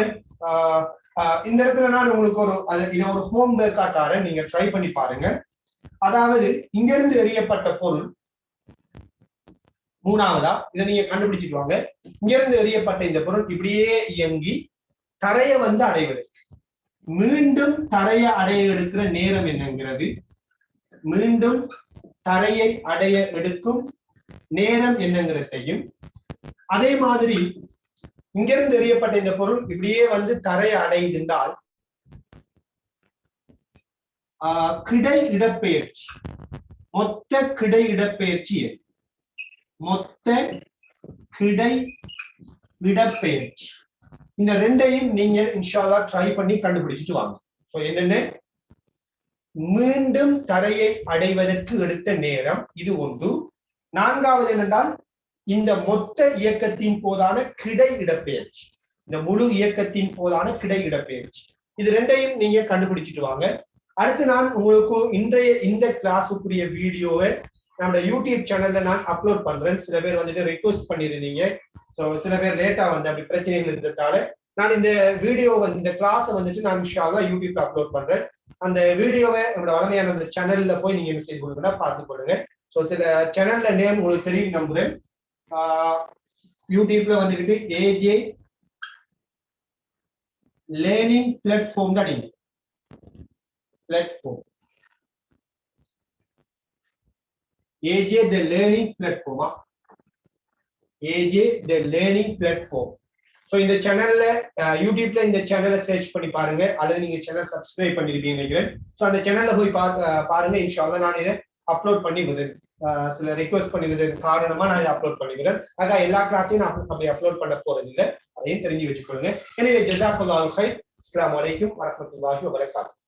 இந்த இடத்துல நான் உங்களுக்கு ஒரு ஹோம் ஒர்க்கா தரேன், நீங்க ட்ரை பண்ணி பாருங்க. அதாவது இங்கிருந்து எறியப்பட்ட பொருள் மூணாவதா, இதை நீங்க கண்டுபிடிச்சிட்டு வாங்க. இங்கிருந்து எறியப்பட்ட இந்த பொருள் இப்படியே இயங்கி தரையை வந்து அடைவது, மீண்டும் தரையை அடைய எடுக்கிற நேரம் என்னங்கிறது, மீண்டும் தரையை அடைய எடுக்கும் நேரம் என்னங்கிறதையும், அதே மாதிரி இங்கிருந்து எறியப்பட்ட இந்த பொருள் இப்படியே வந்து தரையை அடைந்தால் கிடை இடப்பெயர்ச்சி, மொத்த கிடை இடப்பெயர்ச்சி, மொத்த கிடை இடப்பெயர்ச்சி, இந்த ரெண்டையும் நீங்க இன்ஷா அல்லாஹ் ட்ரை பண்ணி கண்டுபிடிச்சிட்டு வாங்க. சோ என்னென்ன? மீண்டும் தரையை அடைவதற்கு எடுத்த நேரம் இது ஒன்று. நான்காவது என்னென்றால் இந்த மொத்த இயக்கத்தின் போதான கிடை இடப்பெயர்ச்சி, இந்த முழு இயக்கத்தின் போதான கிடை இடப்பெயர்ச்சி, இது ரெண்டையும் நீங்க கண்டுபிடிச்சிட்டு வாங்க. அடுத்து நான் உங்களுக்கு இன்றைய இந்த கிளாஸுக்குரிய வீடியோவை நம்ம யூடியூப் சேனல்ல நான் அப்லோட் பண்றேன். சில பேர் வந்துட்டு ரிக்வெஸ்ட் பண்ணிருந்தீங்க, ஸோ சில பேர் லேட்டா வந்து அப்படி பிரச்சனைகள் இருந்ததால நான் இந்த வீடியோ வந்து இந்த கிளாஸை வந்துட்டு நான் இன்ஷா அல்லாஹ் யூடியூப்ல அப்லோட் பண்றேன். அந்த வீடியோவை நம்மளோட வளமையான அந்த சேனல்ல போய் நீங்க என்ன செய்து கொடுங்கன்னா பார்த்து கொடுங்க. ஸோ சில சேனல்ல நேம் உங்களுக்கு தெரியும் நம்புறேன். யூடியூப்ல வந்துட்டு ஏஜே லேர்னிங் பிளாட்ஃபார்ம் தான் அடிங்க, platform AJ the learning platform. AJ the learning platform. So இந்த சேனல்ல யூடியூப்ல இந்த சேனலை சர்ச் பண்ணி பாருங்க, அல்லது நீங்க சேனல் சப்ஸ்கிரைப் பண்ணிருப்பீங்க நினைக்கிறேன். ஸோ அந்த சேனல்ல போய் பாருங்க. இன்ஷா அல்லாஹ் நான் இதை அப்லோட் பண்ணி விடுறேன். சில ரிக்வெஸ்ட் பண்ணிருந்தது காரணமா நான் இதை அப்லோட் பண்ணிக்கிறேன். ஆக எல்லா கிளாஸையும் நான் அப்படி அப்லோட் பண்ண போறது இல்லை, அதையும் தெரிஞ்சு வச்சுக்கொள்ளுங்க. எனவே ஜஸாக்கல்லாஹு கைர். அஸ்ஸலாமு அலைக்கும் வரஹ்மத்துல்லாஹி வபரகாத்துஹு.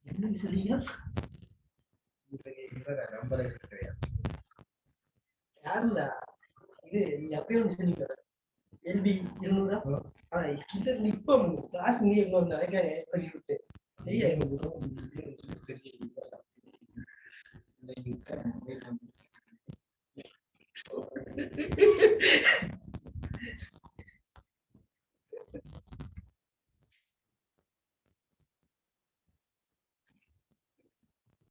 என்ன சொல்றீங்க? யாருல இது நீங்க அப்பயே ஒன்று சொன்னீங்க, LB 200. இப்போ கிளாஸ் முடிய அதுக்கான பண்ணி விட்டு ஐயா